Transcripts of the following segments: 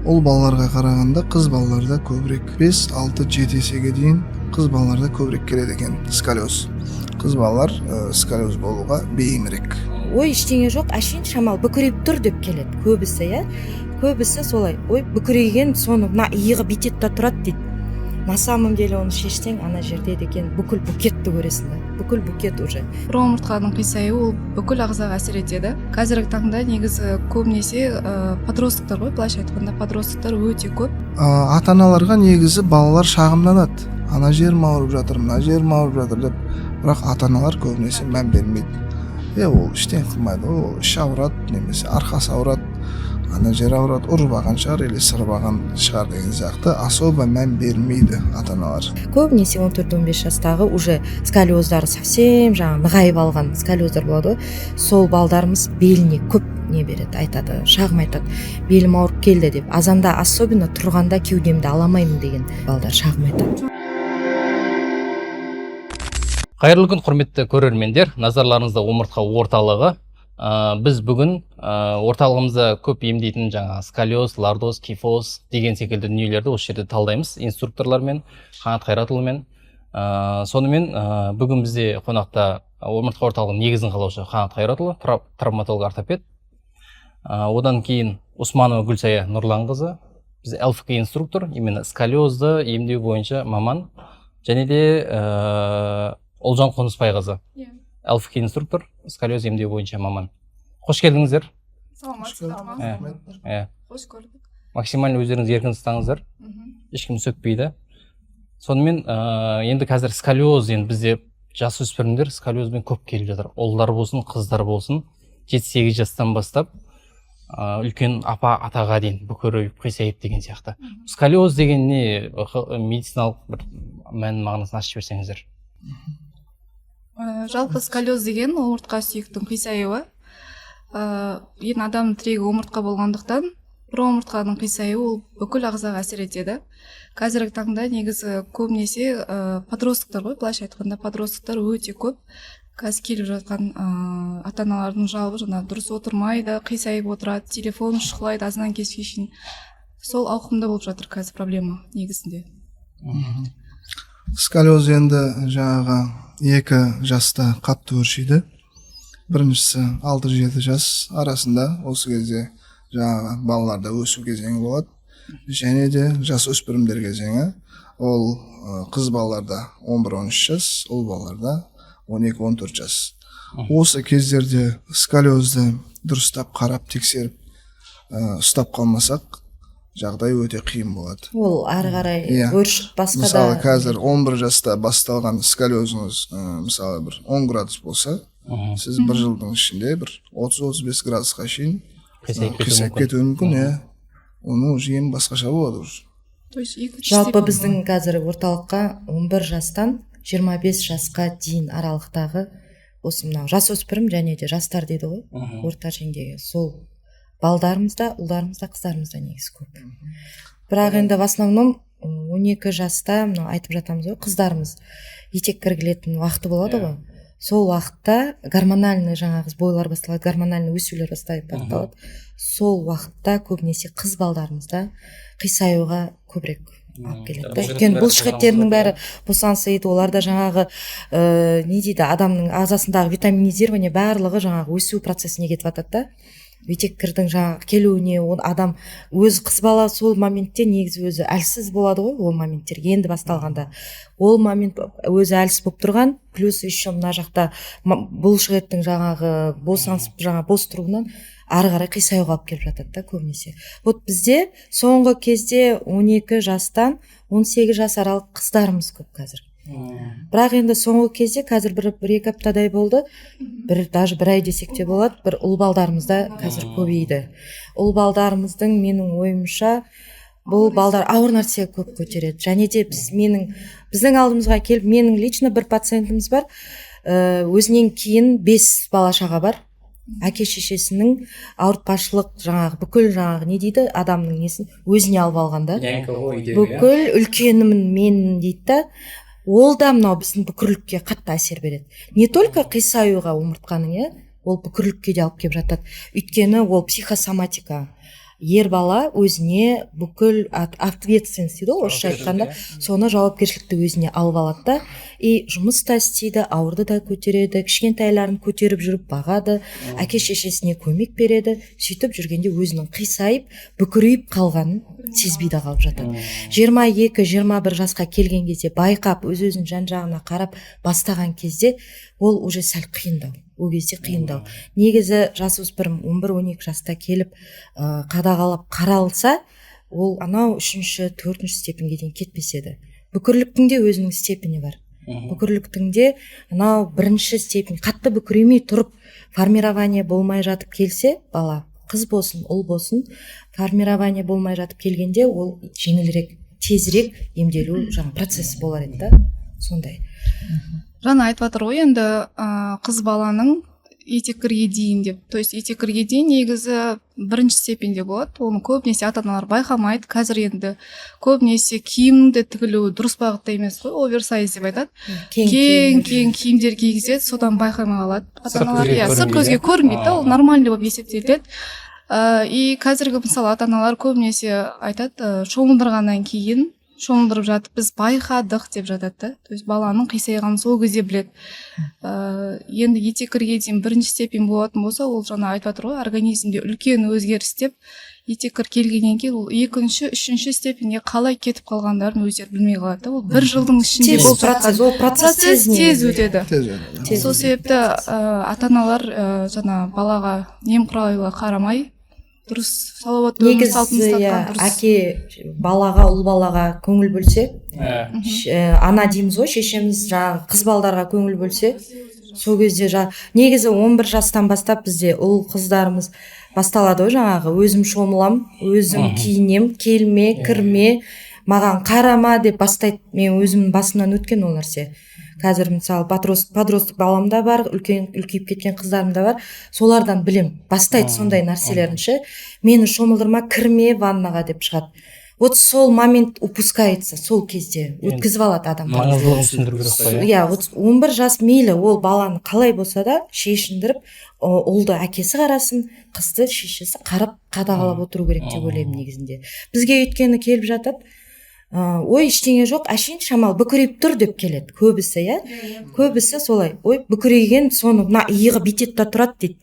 Ол балаларға қарағанда қыз балаларда көбірек 5-6-7 есеге дейін қыз балаларда көбірек келеді екен сколиоз. Қыз балалар сколиоз болуға бейімірек. Ой, ештеңе жоқ, әшейін шамал бүкірейіп тұр деп келеді көбісі, иә. Көбісі солай, ой, бүкірейген соны мына иығы бүйтеді тұрады дейді. На самом деле оны шешсең, ана жерде деген бүкіл букетті көресің, бүкіл букет уже. Ромыртқаның қисайы ол бүкіл ағзаға әсер етеді. Қазіргі таңда негізі көбінесе подростықтар ғой, былайша айтқанда подростықтар өте көп. Ата-аналарға негізі балалар шағымданады. Ана жерім ауырып жатыр, мына жерім ауырып жатыр деп. Бірақ ата-аналар көбінесе мән бермейді. Ол іштен қылмайды, ол іш ауырады, немесе арқасы ауырады, ана жер ауырады, ұрбаған шығар, или сырбаған шығар деген сияқты особо мән бермейді ата-аналар. Көбінесе 14-15 жастағы уже сколиоздары совсем нығайып алған сколиоздар болады ғой. Сол балдарымыз беліне көп не береді, айтады, шағым айтады. Белім ауырып келді деп. Азанда особенно тұрғанда кеудемді аламаймын деген балдар шағым айтады. Қайырлы күн, құрметті көрермендер, назарларыңызда омыртқа орталығы. Біз бүгін орталығымызда көп емдейтін сколиоз, лордоз, кифоз деген секілді дүниелерді осы жерде талдаймыз инструкторлармен, Қанат Қайратұлымен. Сонымен бүгін бізде қонақта омыртқа орталығының негізін қалаушы Қанат Қайратұлы, травматолог ортопед. Одан кейін Усманова Гүлсая Нұрланқызы, біз ЛФК инструктор, именно сколиозды емдеу бойынша маман, және де Олжан Қонысбайқызы, ЛФК инструктор, сколиоз емдеу бойынша маман. Қош келдіңіздер. Саламатсыздар ма? Қош көрдік. Максимально өздеріңіз еркін ұстаңыздар. Ешкім сөкпейді. Сонымен енді қазір сколиоз, енді бізде жасөспірімдер сколиозбен көп келіп жатыр. Ұлдар болсын, қыздар болсын, 7-8 жастан бастап үлкен атаға дейін бүкірейіп, қисайып деген сияқты. Сколиоз деген не медициналық бір мән мағынасын ашып берсеңіздер. Жалпы сколиоз деген омыртқа сүйектің қисаюы. Ең адамның тірегі омыртқа болғандықтан, бір омыртқаның қисайы ол бүкіл ағзаға әсер етеді. Қазіргі таңда негізі көбінесе подростықтар ғой, былайша айтқанда подростықтар өте көп. Қазір келіп жатқан ата-аналардың жауабы дұрыс отырмайды, қисайып отырады, телефон шұқылайды азынан кешке шейін. Сол ауқымда болып жатыр қазір проблема негізінде. Сколиоз енді екі жаста қатты өршиді. Біріншісі 6-7 жас арасында, осы кезде балаларда өсу кезеңі болады. Және де жас өспірімдер кезеңі, ол қыз балаларда 11-13 жас, ұл балаларда 12-14 жас. Осы кездерде сколиозды дұрыстап қарап тексеріп ұстап қалмасақ, жағдай өте қиын болады. Ол ары қарай өршіп басқа да. Мысалы, қазір 11 жаста басталған сколиозыңыз, мысалы, бір 10 градус болса, сіз бір жылдың ішінде бір 30-35 градусқа шейін қисайып кетуі мүмкін, оның уже ең басқаша болады уже. Жалпы біздің қазір орталыққа 11 жастан 25 жасқа дейін аралықтағы осы мынау жасөспірім және де жастар дейді ғой, орта жеңдегі сол балдарымызда, ұлдарымызда, қыздарымызда негізі көп. Бірақ енді в основном 12 жаста, айтып жатамыз ғой, қыздарымыз етек кіргілетін уақыты болады ғой. Сол уақытта гормональный бойлар басталады, гормональный өсулер басталады. Сол уақытта көбінесе қыз балдарымызда қисаюға көбірек алып келеді. Өйткені бұлшықеттерінің бәрі босаңсиды, оларда не дейді, адамның ағзасындағы витаминизирование барлығы өсу процесіне кетіп жатады да. Етеккірдің келуіне, адам өзі қыз бала сол моментте негізі өзі әлсіз болады ғой, ол моменттер енді басталғанда. Ол момент өзі әлсіз болып тұрған, плюс еще мына жақта бұлшық еттің босаңсып бос тұруынан ары қарай қисаюға алып келіп жатады да көбінесе. Вот бізде соңғы кезде 12 жастан 18 жас аралық қыздарымыз көп қазір. Бірақ енді соңғы кезде қазір бір-екі аптадай болды, даже бір ай десек те болады, бір ұл балдарымызда қазір көбейді. Ұл балдарымыздың менің ойымша бұл балдар ауыр нәрсе көп көтереді. Және де біздің алдымызға келіп, менің лично бір пациентіміз бар, өзінен кейін 5 бала шаға бар. Әке шешесінің ауыртпашылық бүкіл не дейді, адамның несін өзіне алып алғанда. Бүкіл үлкенімін мен дейді да. Ол да мынау біздің бүкірлікке қатты әсер береді. Не только қисаюға омыртқаның, ол бүкірлікке де алып келіп жатады. Өйткені ол психосоматика. ер бала өзіне бүкіл ответственность дейді ғой орысша айтқанда, соны жауапкершілікті өзіне алып алады да, и жұмыс та істейді, ауырды да көтереді, кішкентайларын көтеріп жүріп бағады, әке шешесіне көмек береді, сөйтіп жүргенде өзінің қисайып бүкірейіп қалғанын сезбей де қалып жатады. 22-21 жасқа келген кезде байқап өз-өзінің жан-жағына қарап бастаған кезде ол уже сәл қиындау. Ол кезде қиындау. Негізі жасөспірім 11-12 жаста келіп қадағалап қаралса, ол анау 3-4 степенге дейін кетпес еді. Бүкірліктің де өзінің степені бар. Бүкірліктің де анау 1 степень қатты бүкіремей тұрып формирование болмай жатып келсе, бала қыз болсын, ұл болсын, формирование болмай жатып келгенде ол жеңілірек, тезірек емделу жаңа процесс болар еді да, сондай. Жаңа айтып жатыр ғой енді қыз баланың етеккірге дейін деп. То есть етеккірге дейін негізі 1 степенде болады. Оны көбінесе ата-аналар байқамайды. Қазір енді көбінесе киімді тігілу дұрыс бағытта емес қой, оверсайз деп айтады. Кең киімдер кигізеді, содан байқамай қалады. Ата-аналар сырт көзге көрінбейді да, ол нормальный болып есептеледі. И қазіргі мысалы ата-аналар көбінесе айтады, шомылдырғаннан кейін шомылдырып жатып біз байқадық деп жатады да. То есть баланың қисайғанын сол кезде біледі. Енді етеккірге дейін 1 степень болатын болса, ол жаңа айтып жатыр ғой, организмде үлкен өзгеріс деп, етеккір келгеннен кейін ол 2-3 степенге қалай кетіп қалғандарын өздері білмей қалады да. Ол 1 жылдың ішінде ол процесс тез өтеді. Сол себепті ата-аналар жаңа балаға немқұрайлы қарамай, дұрыс салауатты өмір салтын ұстатқан дұрыс. Әке балаға, ұл балаға көңіл бөлсе, ана дейміз ғой, шешеміз жаңағы қыз балдарға көңіл бөлсе, сол кезде негізі 11 жастан бастап бізде ұл қыздарымыз басталады ғой, жаңағы өзім шомылам, өзім киінем, келме, кірме, маған қарама деп бастайды. Мен өзімнің басымнан өткен ол нәрсе. Қазір мысалы подросток балам да бар, үлкейіп кеткен қыздарым да бар. Солардан білем, бастайды сондай нәрселерінші. Мені шомылдырма, кірме ваннаға деп шығады. Вот сол момент упускается, сол кезде өткізіп алады адам. Маңыздылығын түсіндіру керек қой. Иә, 11 жас мейлі, ол баланы қалай болса да шешіндіріп, ұлды әкесі қарасын, қызды шешесі қарап қадағалап отыру керек деп ойлаймын негізінде. Бізге өйткені келіп жатады, ой, ештеңе жоқ, әшейін шамал бүкірейіп тұр деп келеді. Көбісі, көбісі солай. Ой, бүкірейген соны иығы битетта тұрады дейді.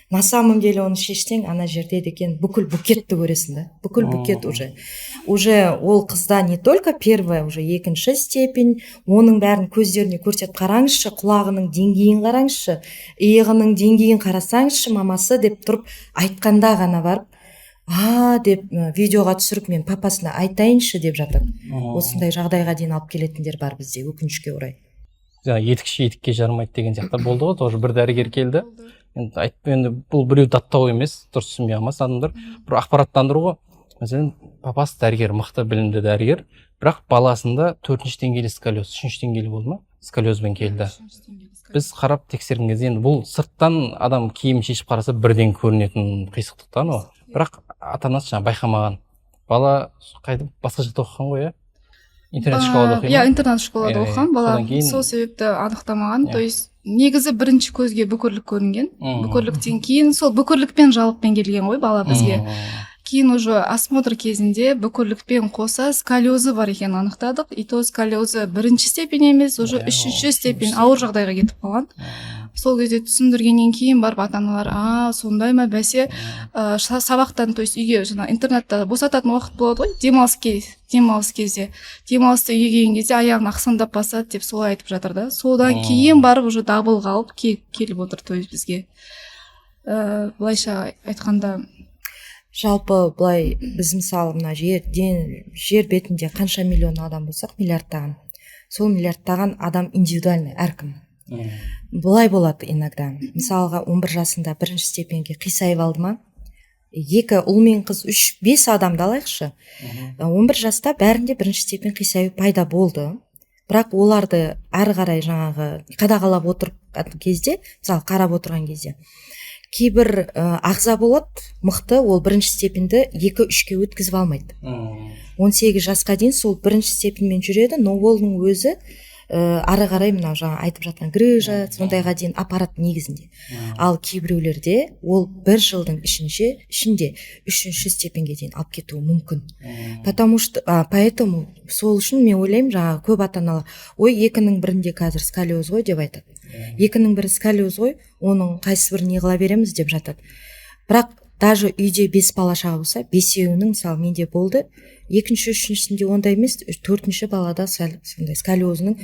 На самом деле оны шешсең, ана жерде екен бүкіл букетті көресің да. Бүкіл букет уже ол қызда не только первая, уже 2 степень, оның бәрін көздеріне көрсет, қараңызшы, құлағының деңгейін қараңызшы, иығының деңгейін қарасаңызшы, мамасы деп тұрып айтқанда ғана барып, деп видеоға түсіріп мен папасына айтайыншы деп жатыр. Осындай жағдайға дейін алып келетіндер бар бізде, өкінішке орай. Етікші етікке жармайды деген сияқты болды ғой, тоже бір дәрігер келді. Енді бұл біреу даттау емес, дұрыс түсінбей алмас адамдар. Бір ақпараттандыру ғой. Мәселен, папасы дәрігер, мықты білімді дәрігер, бірақ баласында 4 деңгейлі сколиоз, 3 деңгейлі болды ма? Сколиозбен келді. Біз қарап тексерген кезде енді бұл сырттан адам киім шешіп қараса бірден көрінетін қисықтықтан ғой. Бірақ ата-анасы жаңа байқамаған. Бала қайда басқа жақта оқыған ғой, интернет школада оқиды. Интернет школада оқыған бала. Сол себепті анықтамаған. То есть негізі бірінші көзге бүкірлік көрінген. Бүкірліктен кейін сол бүкірлікпен жабықпен келген ғой бала бізге. Кейін уже осмотр кезінде бүкірлікпен қоса сколиозы бар екенін анықтадық. И то сколиозы 1 степень емес, уже 3 степень ауыр жағдайға кетіп қалған. Сол кезде түсіндіргеннен кейін барып ата-аналар, сондай ма бәсе, сабақтан, то есть үйге интернетта босататын уақыт болады ғой, демалыс кезде. Демалысты үйге келген кезде аяғын ақсаңдап басады деп солай айтып жатыр да. Содан кейін барып уже дабыл қалып келіп отыр, то есть бізге. Былайша айтқанда, жалпы былай біз мысалы мына жер бетінде қанша миллион адам болсақ, миллиардтаған. Сол миллиардтаған адам индивидуальный, әркім. Былай болады иногда. Мысалға 11 жасында 1 степенге қисайып алды ма? 2 ұл мен қыз, 3-5 адамды алайықшы. 11 жаста бәрінде 1 степен қисаю пайда болды. Бірақ оларды әрі қарай жаңағы қадағалап отырып кезде, мысалы қарап отырған кезде, кейбір ағза болады, мықты, ол 1 степенді 2-3-ке өткізіп алмайды. 18 жасқа дейін сол 1 степенмен жүреді, но оның өзі ары қарай мынау жаңа айтып жатқан грыжа сондайға дейін апарат негізінде. Ал кейбіреулерде ол 1 жылдың ішінде 3-ші степенге дейін алып кетуі мүмкін. Поэтому сол үшін мен ойлаймын, жаңа көп ата-аналар ой 2-нің бірінде қазір сколиоз ғой деп айтады. 2-нің бірі сколиоз ғой, оның қайсы бірін не қыла береміз деп жатады. Бірақ даже үйде 5 бала шаға болса, 5-еуінің мысалы менде болды, 2-ші, 3-шісінде ондай емес, 4-ші балада сондай сколиозының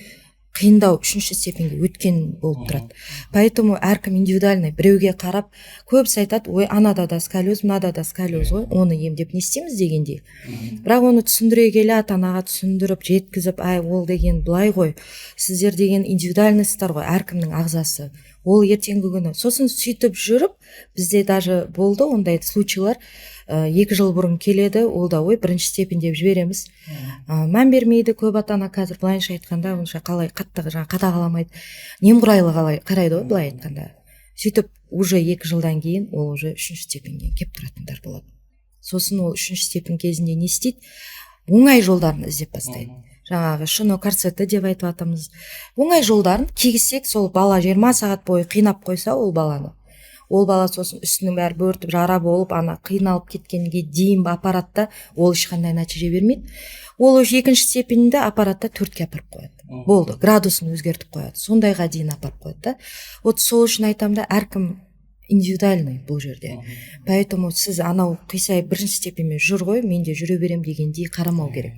қиындау 3-ші степенге өткен болып тұрады. Поэтому әркім индивидуальный, біреуге қарап, көбісі айтады, ой, анада да сколиоз, мынада да сколиоз ғой, оны емдеп не істейміз дегендей. Бірақ оны түсіндіре келе ата-анаға түсіндіріп, жеткізіп, ай, ол деген былай ғой, сіздер деген индивидуальностьтар ғой, әркімнің ағзасы. Ол ертеңгі күні. Сосын сөйтіп жүріп, бізде даже болды ондай случайлар, 2 жыл бұрын келеді, ол да ой 1-ші степень деп жібереміз. Мән бермейді көп ата-ана қазір былайынша айтқанда, онша қалай қатты жаңа қадағаламайды. Немқұрайлы қалай қарайды ғой былай айтқанда. Сөйтіп уже 2 жылдан кейін ол уже 3-ші степенге келіп тұратындар болады. Сосын ол 3-ші степень кезінде не істейді? Оңай жолдарын іздеп бастайды. Жаңағы шыны карцеті деп айтып атамыз. Оңай жолдарын кигізсек, сол бала 20 сағат бойы қинап қойса ол баланы. Ол бала сосын үстінің бәрі бөртіп жара болып, ана қиналып кеткенге дейін аппаратта ол ешқандай нәтиже бермейді. Ол 2-ші степенінде аппаратта 4-ке апарып қояды. Болды, градусын өзгертіп қояды. Сондайға дейін апарып қояды да. Вот сол үшін айтамын да, әркім индивидуальный бұл жерде. Поэтому сіз анау қисай 1-ші степенмен жүр ғой, мен де жүре берем дегендей қарамау керек.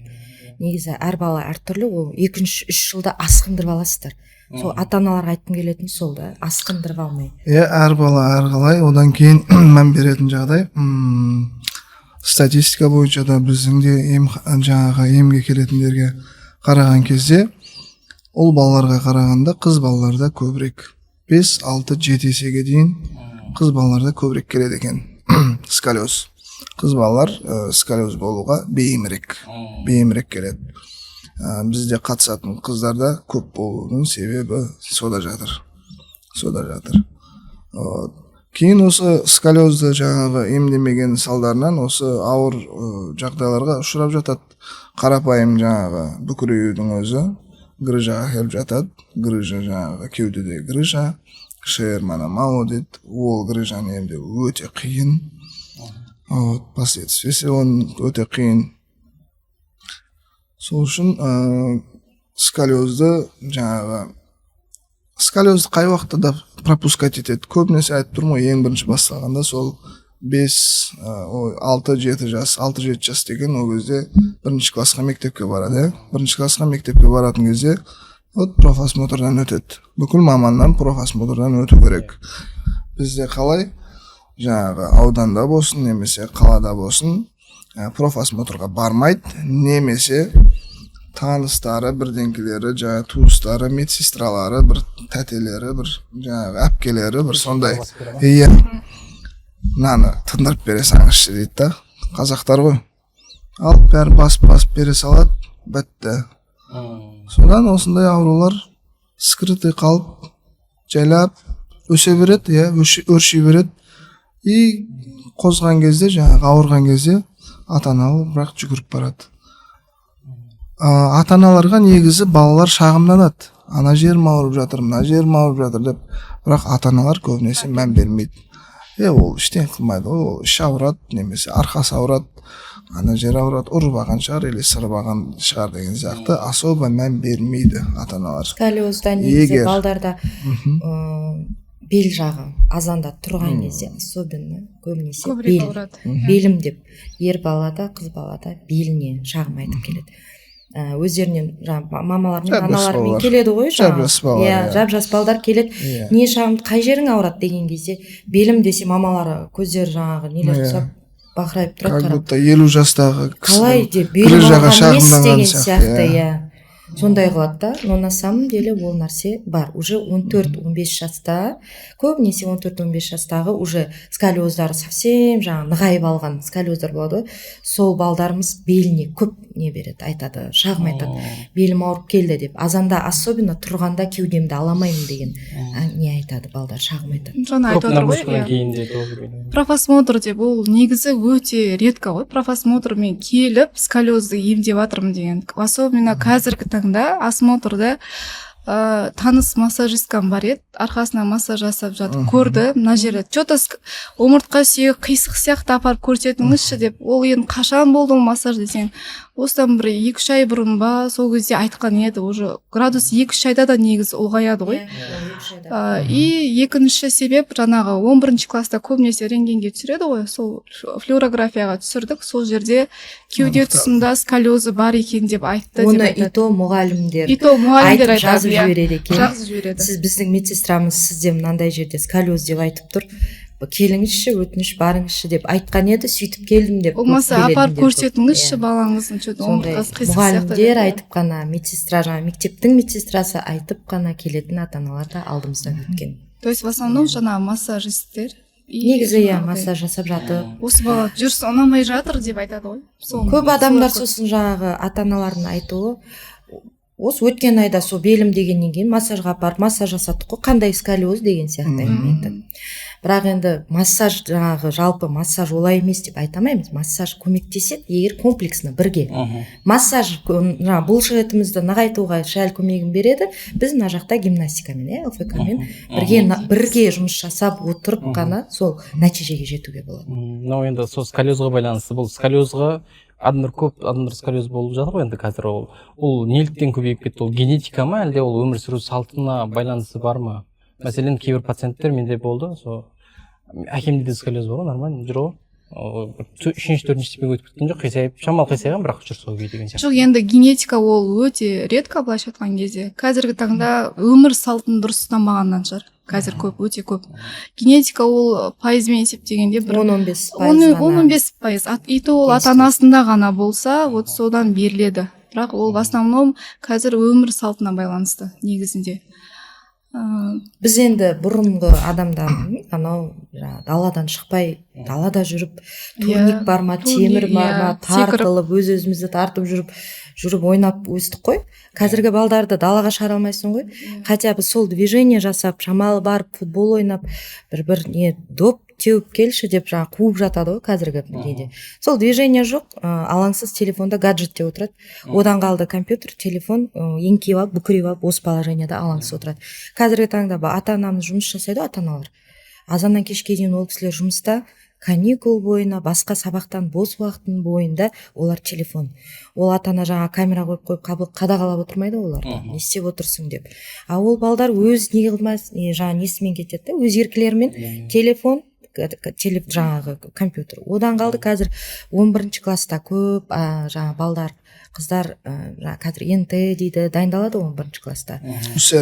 Негізі әр бала әртүрлі, ол 2-3 жылда асқындырып аласыздар. Сол ата-аналарға айтқым келетін сол да, асқындырып алмай. Әр бала әрқалай, одан кейін мән беретін жағдай. Статистика бойынша да біздің де жаңағы емге келетіндерге қараған кезде, ол балаларға қарағанда қыз балаларда көбірек. 5, 6, 7 есеге дейін қыз балаларда көбірек келеді екен сколиоз. Қыз балалар сколиоз болуға бейімірек келеді. Бізде қатысатын қыздарда көп болуының себебі сода жатыр. Кейін осы сколиозды жаңағы емдемеген салдарынан осы ауыр жағдайларға ұшырап жатады. Қарапайым жаңағы бүкіреудің өзі грыжаға келіп жатады. Грыжа жаңағы кеудеде грыжа, шерманомау дейді. Ол грыжаны емдеу өте қиын. Последствиясы оның өте қиын. Сол үшін сколиозды қай уақытта да пропускать етеді. Көбінесе айтып тұрмын ғой, ең бірінші басталғанда сол 6-7 жас деген ол кезде 1-ші классқа мектепке барады. 1-ші классқа мектепке баратын кезде профосмотрдан өтеді. Бүкіл маманнан профосмотрдан өту керек. Бізде қалай? Жаңағы ауданда болсын, немесе қалада болсын, профосмотрға бармайды, немесе таныстары, бірдеңкелері, жаңағы туыстары, медсестралары, бір тәтелері, бір жаңағы әпкелері, бір сондай. Мынаны тындырып бере салыңызшы дейді да. Қазақтар ғой. Алып бәрі басып бере салады, бітті. Содан осындай аурулар скрытый қалып, жайлап өсе береді, өрши береді. И қозған кезде, жаңағы ауырған кезде ата-аналы бірақ жүгіріп барады. Ата-аналарға негізі балалар шағымданады. Ана жерім ауырып жатыр, мына жерім ауырып жатыр деп. Бірақ ата-аналар көбінесе мән бермейді. Ол іштен қылмайды, ол іш ауырады, немесе арқасы ауырады, ана жер ауырады, ұрбаған шығар, или сырбаған шығар деген сияқты особо мән бермейді ата-аналар. Сколиозда негізі балдарда бел жағы азанда тұрған кезде особенно көбінесе белім деп, ер балада, қыз балада беліне шағым айтып келеді. Өздерінен мамалармен, аналармен келеді ғой, жап-жас балдар келеді. Не шағым, қай жерің ауырады деген кезде белім десе мамалары көздері жаңағы нелер тұсап бақырайып тұрады. Как будто 50 жастағы қалай деп белім ауырған емес деген сияқты. Сондай қылады да, но на самом деле ол нәрсе бар. Уже 14-15 жаста, көбінесе 14-15 жастағы уже сколиоздары совсем жаңа нығайып алған сколиоздар болады ғой. Сол балдарымыз беліне көп не береді, айтады, шағым айтады. Белім ауырып келді деп. Азанда особенно тұрғанда кеудемді аламаймын деген не айтады балдар, шағым айтады. Жаңа айтып отыр ғой. Профосмотр деп ол негізі өте редко ғой. Профосмотрмен келіп сколиозды емдеп жатырмын деген. Особенно қазіргі таңда таңда осмотрда таныс массажисткам бар еді, арқасына массаж жасап жатып көрді, мына жері че-то омыртқа сүйегі қисық сияқты апарып көрсетіңізші деп. Ол енді қашан болды ол массаж десең, осыдан бір 2-3 ай бұрын ба, сол кезде айтқан еді, уже градус 2-3 айда да негізі ұлғаяды ғой. И екінші себеп жаңағы 11 класста көбінесе рентгенге түсіреді ғой, сол флюорографияға түсірдік, сол жерде кеуде тұсында сколиозы бар екен деп айтты. Оны ито мұғалімдер айтып жазып жібереді екен. Жазып жібереді. Сіз біздің медсестрамыз сізде мынандай жерде сколиоз деп айтып тұр, келіңізші, өтініш барыңызшы деп айтқан еді, сөйтіп келдім деп. Болмаса апарып көрсетіңізші балаңыздың омыртқасы қисық сияқты. Мұғалімдер айтып қана, медсестра, жаңа мектептің медсестрасы айтып қана келетін ата-аналар да алдымыздан өткен. То есть в основном жаңа массажисттер негізі массаж жасап жатып, осы бала жүрісі ұнамай жатыр деп айтады ғой. Көп адамдар сосын жаңағы ата-аналардың айтуы, осы өткен айда сол белім дегеннен кейін массажға апарып массаж жасаттық қой, қандай сколиоз деген сияқты айтты. Бірақ енді массаж жаңағы жалпы массаж олай емес деп айта алмаймыз. Массаж көмектеседі, егер комплексно бірге. Массаж бұлшық етімізді нығайтуға шәл көмегін береді. Біз мына жақта гимнастикамен, ЛФК-мен бірге жұмыс жасап отырып қана сол нәтижеге жетуге болады. Мынау енді сол сколиозға байланысты, бұл сколиозға адамдар сколиоз болып жатыр ғой енді қазір. Ол неліктен көбейіп кетті? Ол генетика ма, әлде ол өмір сүру салтына байланысы бар ма? Мәселен, кейбір пациенттер менде болды, әкемде де сколиоз бар ғой, нормально жүр ғой. 3-4 степенге өтіп кеткен жоқ, қисайып, шамалы қисайған, бірақ жүр сол күй деген сияқты. Жоқ, енді генетика ол өте редко, былайша айтқан кезде. Қазіргі таңда өмір салтын дұрыс ұстанбағаннан шығар. Қазір көп, өте көп. Генетика ол пайызбен есептегенде 10-15%. Ито ол ата-анасында ғана болса, вот содан беріледі. Бірақ ол в основном қазір өмір салтына байланысты негізінде. Біз енді бұрынғы адамдар анау даладан шықпай, далада жүріп, турник бар ма, темір бар ма, тартылып, өз-өзімізді тартып жүріп ойнап өстік қой. Қазіргі балдарды далаға шығара алмайсың ғой. Хотя бы сол движение жасап, шамалы барып, футбол ойнап, бір не доп теуіп келші деп қуып жатады ғой қазіргі неде. Сол движение жоқ, алаңсыз телефонда гаджетте отырады. Одан қалды компьютер, телефон еңкейіп алып, бүкірейіп алып, осы положениеда алаңсыз отырады. Қазіргі таңда ата-анамыз жұмыс жасайды, ата-аналар. Азаннан кешке дейін ол кісілер жұмыста, каникул бойына, басқа сабақтан бос уақыттың бойында олар телефон. Ол ата-ана жаңа камера қойып қадағалап отырмайды оларды. Не істеп отырсың деп. А ол балдар өз не қылмас, жаңа несімен кетеді, өз еркілерімен телефон, жаңағы компьютер. Одан қалды қазір 11 класста көп жаңа балдар, қыздар қазір НТ дейді, дайындалады 11 класста.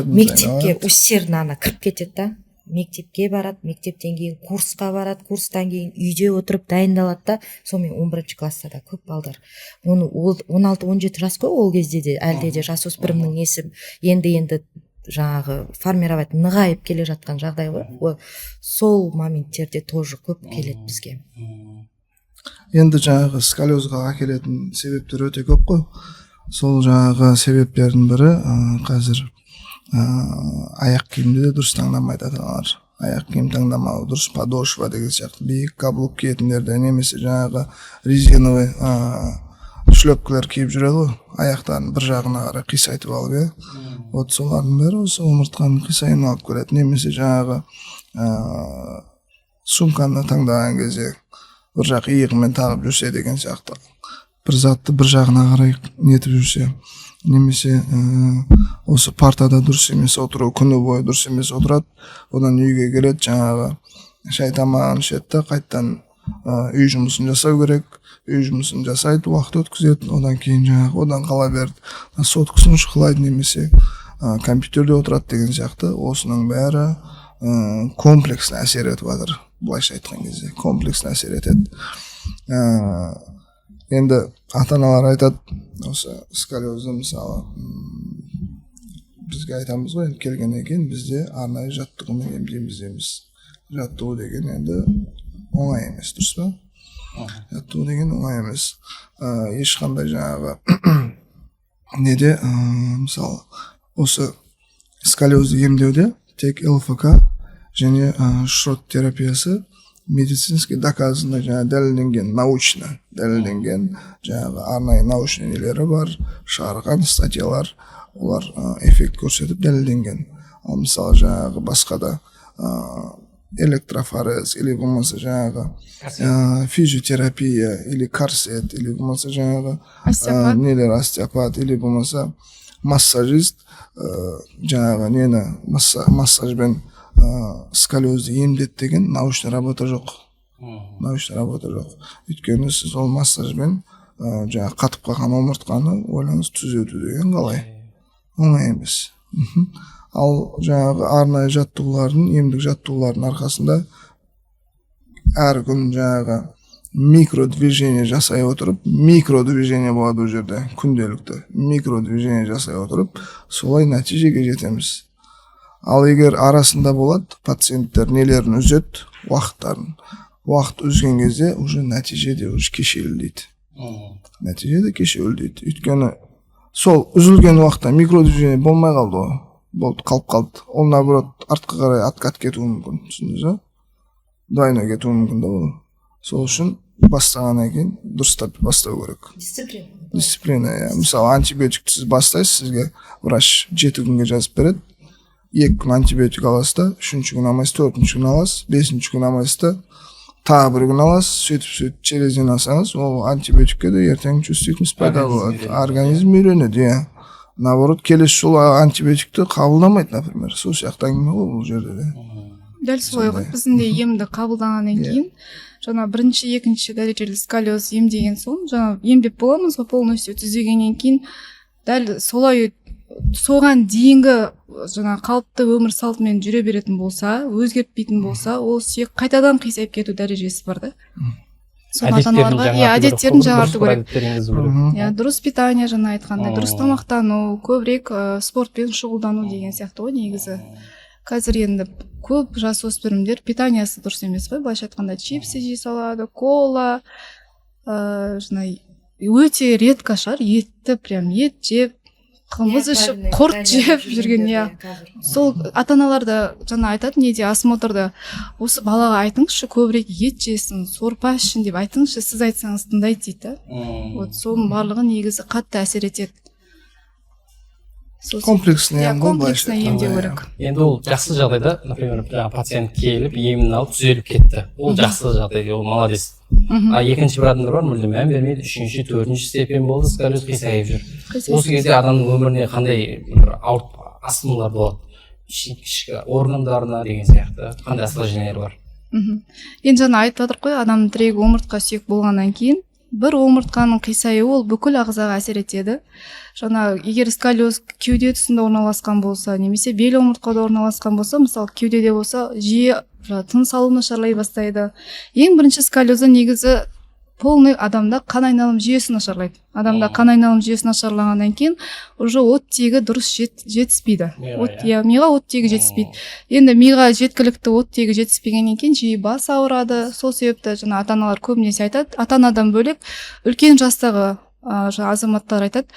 Мектепке усердно кіріп кетеді да. Мектепке барады, мектептен кейін курсқа барады, курстан кейін үйде отырып дайындалады да, сонымен 11 класста да көп балдар. Оны 16-17 жас қой, ол кезде де әлде де жасөспірімнің несі енді жаңағы формировать нығайып келе жатқан жағдай ғой. Сол моменттерде тоже көп келеді бізге. Енді жаңағы сколиозға әкелетін себептер өте көп қой. Сол жаңағы себептердің бірі қазір аяқ киімді де дұрыс таңдамайды ата-аналар. Аяқ киім таңдамау дұрыс, подошва деген сияқты биік каблук киетіндерді, немесе жаңағы резиновый шлепкалар киіп жүреді ғой, аяқтарын бір жағына қарай қисайтып алып, вот солардың бәрі осы омыртқаның қисайын алып көреді. Немесе жаңағы сумканы таңдаған кезде бір жақ иығымен тағып жүрсе деген сияқты, бір затты бір жағына қарай нетіп жүрсе, немесе осы партада дұрыс емес отыру, күні бойы дұрыс емес отырады, одан үйге келеді, жаңағы шай тамағын ішеді, қайттан үй жұмысын жасау керек, үй жұмысын жасайды, уақыт өткізеді, одан кейін жаңағы одан қала берді, соткасын шықылайды, немесе компьютерде отырады деген сияқты. Осының бәрі комплексно әсер етіп жатыр, былайша айтқан кезде комплексно әсер етеді. Енді ата-аналар айтады, осы сколиозды мысалы бізге айтамыз ғой, келгеннен кейін бізде арнайы жаттығумен емдейміз дейміз. Жаттығу деген енді оңай емес, дұрыс па? Жаттығу деген оңай емес. Ешқандай жаңағы неде, мысалы осы сколиозды емдеуде тек ЛФК және шрот терапиясы медицинский доказанный жаңағы дәлелденген научно дәлелденген жаңағы арнайы научный нелері бар, шығарған статьялар, олар эффект көрсетіп дәлелденген. Ал мысалы жаңағы басқада электрофорез или болмаса жаңағы физиотерапия или корсет или болмаса жаңағы нелер остеопат или болмаса массажист жаңағы нені массажбен сколиозды емдет деген научный работа жоқ. Научный работа жоқ. Өйткені сіз ол массажбен жаңағы қатып қалған омыртқаны ойлаңыз түзету деген қалай? Оңай емес. Ал жаңағы арнайы жаттығулардың, емдік жаттығулардың арқасында әр күн жаңағы микродвижение жасай отырып, микродвижение болады ол жерде, күнделікті микродвижение жасай отырып, солай нәтижеге жетеміз. Ал егер арасында болады, пациенттер нелерін үзет, уақыттарын. Уақыт үзген кезде уже нәтиже де уже кешеуілдейді. Нәтиже де кешеуілдейді. Өйткені сол үзілген уақытта микродвижение болмай қалды ғой. Болды, қалып қалды. Ол наоборот артқа қарай откат кетуі мүмкін. Түсіндіңіз ба? Двойной кетуі мүмкін да ол. Сол үшін бастағаннан кейін дұрыстап бастау керек. Дисциплина. Мысалы антибиотикті сіз бастайсыз, сізге врач 7 күнге жазып береді. 2 күн антибиотик аласыз да, 3-ші күн алмайсыз, 4-ші күн аласыз, 5-ші күн алмайсыз да, тағы 1 күн аласыз, сөйтіп через ден алсаңыз, ол антибиотикке де ертең чувствительность пайда болады. Организм үйренеді, иә. Наоборот, келесі жолы антибиотикті қабылдамайды, например. Сол сияқты әңгіме ғой бұл жерде де. Дәл солай ғой. Біздің де емді қабылдағаннан кейін, жаңа 1-ші, 2-ші дәрежелі сколиоз емдеген соң, жаңа емдеп боламыз ғой, полностью түзегеннен кейін, дәл солай соған дейінгі жаңа қалыпты өмір салтымен жүре беретін болса, өзгертпейтін болса, ол сүйек қайтадан қисайып кету дәрежесі бар да. Әдеттерін жаңарту керек. Дұрыс питание, жаңа айтқандай, дұрыс тамақтану, көбірек спортпен шұғылдану деген сияқты ғой негізі. Қазір енді көп жасөспірімдер питаниясы дұрыс емес қой, былайша айтқанда чипсы жей салады, кола, өте редко шығар, етті прям ет жеп, қымыз ішіп, құрт жеп жүрген, иә. Сол ата-аналар да жаңа айтады, неде осмотрда, осы балаға айтыңызшы, көбірек ет жесін, сорпа ішін деп айтыңызшы, сіз айтсаңыз тыңдайды дейді. Вот соның барлығы негізі қатты әсер етеді. Комплексный ем, комплексный емдеу керек. Енді ол жақсы жағдайда, например, пациент келіп, емін алып, түзеліп кетті. Ол жақсы жағдай, ол молодец. Екінші бір адамдар бар, мүлдем мән бермейді, 3-ші, 4-ші степен болды, сколиоз қисайып жүр. Осы кезде адамның өміріне қандай ауырт асқынулар болады? Ішкі органдарына деген сияқты, қандай осложнениялар бар? Енді жаңа айтып жатыр қой, адамның тірегі омыртқа сүйек болғаннан кейін, бір омыртқаның қисаюы ол бүкіл ағзаға әсер етеді. Жаңа егер сколиоз кеуде тұсында орналасқан болса, немесе бел омыртқада орналасқан болса, мысалы кеудеде болса, жиі тыныс алу нашарлай бастайды. Ең бірінші сколиозы негізі полный адамда қан айналым жүйесі нашарлайды. Адамда қан айналым жүйесі нашарлағаннан кейін уже оттегі дұрыс жетіспейді. Миға оттегі жетіспейді. Енді миға жеткілікті оттегі жетіспегеннен кейін жиі бас ауырады. Сол себепті жаңа ата-аналар көбінесе айтады, ата-анадан бөлек үлкен жастағы азаматтар айтады,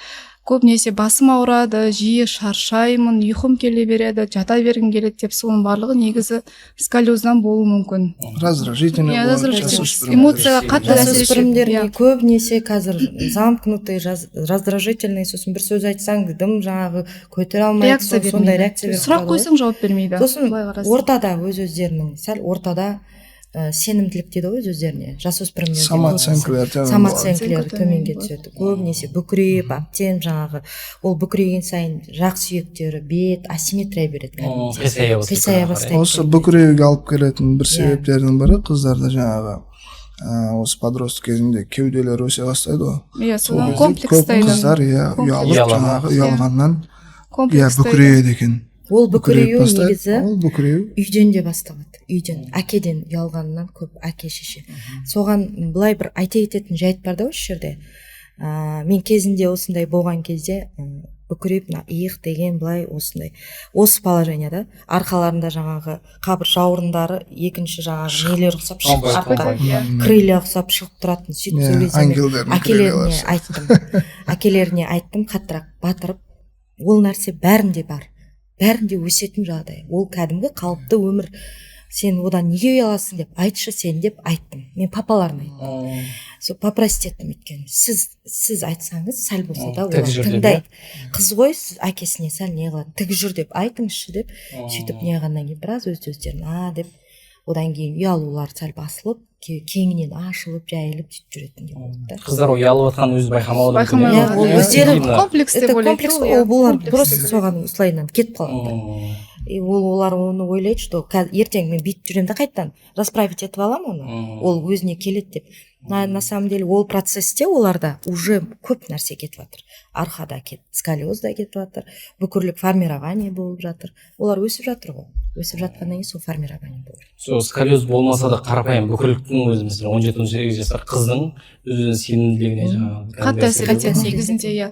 көбінесе басым ауырады, жиі шаршаймын, ұйқым келе береді, жата бергім келеді деп, соның барлығы негізі сколиоздан болуы мүмкін. Раздражительный эмоцияға қатты әсер етеді. Көбінесе қазір замкнутый, раздражительный, сосын бір сөз айтсаң дым жаңағы көтере алмайды, сондай реакция беріп. Сұрақ қойсаң жауап бермейді. Сосын ортада өз-өздерінің, сәл ортада сенімділік дейді ғой өздеріне, жасөспірімдер самооценкілері төменге түседі. Көбінесе бүкірейіп, әбден жаңағы ол бүкірейген сайын жақ сүйектері, бет асимметрия береді. Қисая бастайды. Осы бүкіреуге алып келетін бір себептердің бірі қыздарда жаңағы осы подросток кезінде кеуделер өсе бастайды ғой. Иә, содан комплекстайды. Көп қыздар ұялып жаңағы ұялғаннан бүкірейеді екен. Ол бүкіреу негізі үйден де басталады. Үйден, әкеден ұялғанынан көп әке шеше. Соған былай бір айта кететін жайт бар да осы жерде. Мен кезінде осындай болған кезде бүкіреп, иық деген былай осындай. Осы положенияда арқаларында жаңағы қабыр жауырындары екінші жаңағы нелер ұқсап шығып артқа крылья ұқсап шығып тұратын. Сөйтіп сөйлесем әкелеріне айттым қаттырақ батырып, ол нәрсе бәрінде бар. Бәрінде өсетін жағдай. Ол кәдімгі қалыпты өмір сен одан неге ұяласың деп айтшы сен деп айттым. Мен папаларына айттым. Сол попросить еттім, өйткені сіз айтсаңыз сәл болса да олар тыңдайды. Қыз ғой, сіз әкесіне сәл не қылады, тік жүр деп айтыңызшы деп, сөйтіп не қылғаннан кейін біраз өздерін деп, одан кейін ұялулар сәл басылып, кеңінен ашылып, жайылып сөйтіп жүретін болды да. Қыздар ұялып жатқанын өзі байқамауы Байқамай ол өздері комплекс деп ойлайды. Комплекс, олар просто соған осылайынан кетіп қалады. Олар оны ойлайды, что ертең мен бүйтіп жүремін да қайттан расправить етіп аламын оны, ол өзіне келеді деп. На самом деле ол процессте оларда уже көп нәрсе кетіп жатыр. Арқада сколиоз да кетіп жатыр, бүкірлік формирование болып жатыр. Олар өсіп жатыр ғой. Өсіп жатқаннан кейін сол формирование болып жатыр. Сол сколиоз болмаса да қарапайым бүкірліктің өзі мысалы 17-18 жасар қыздың өзінің сенімділігіне жаңағы қатты әсер етеді негізінде, иә.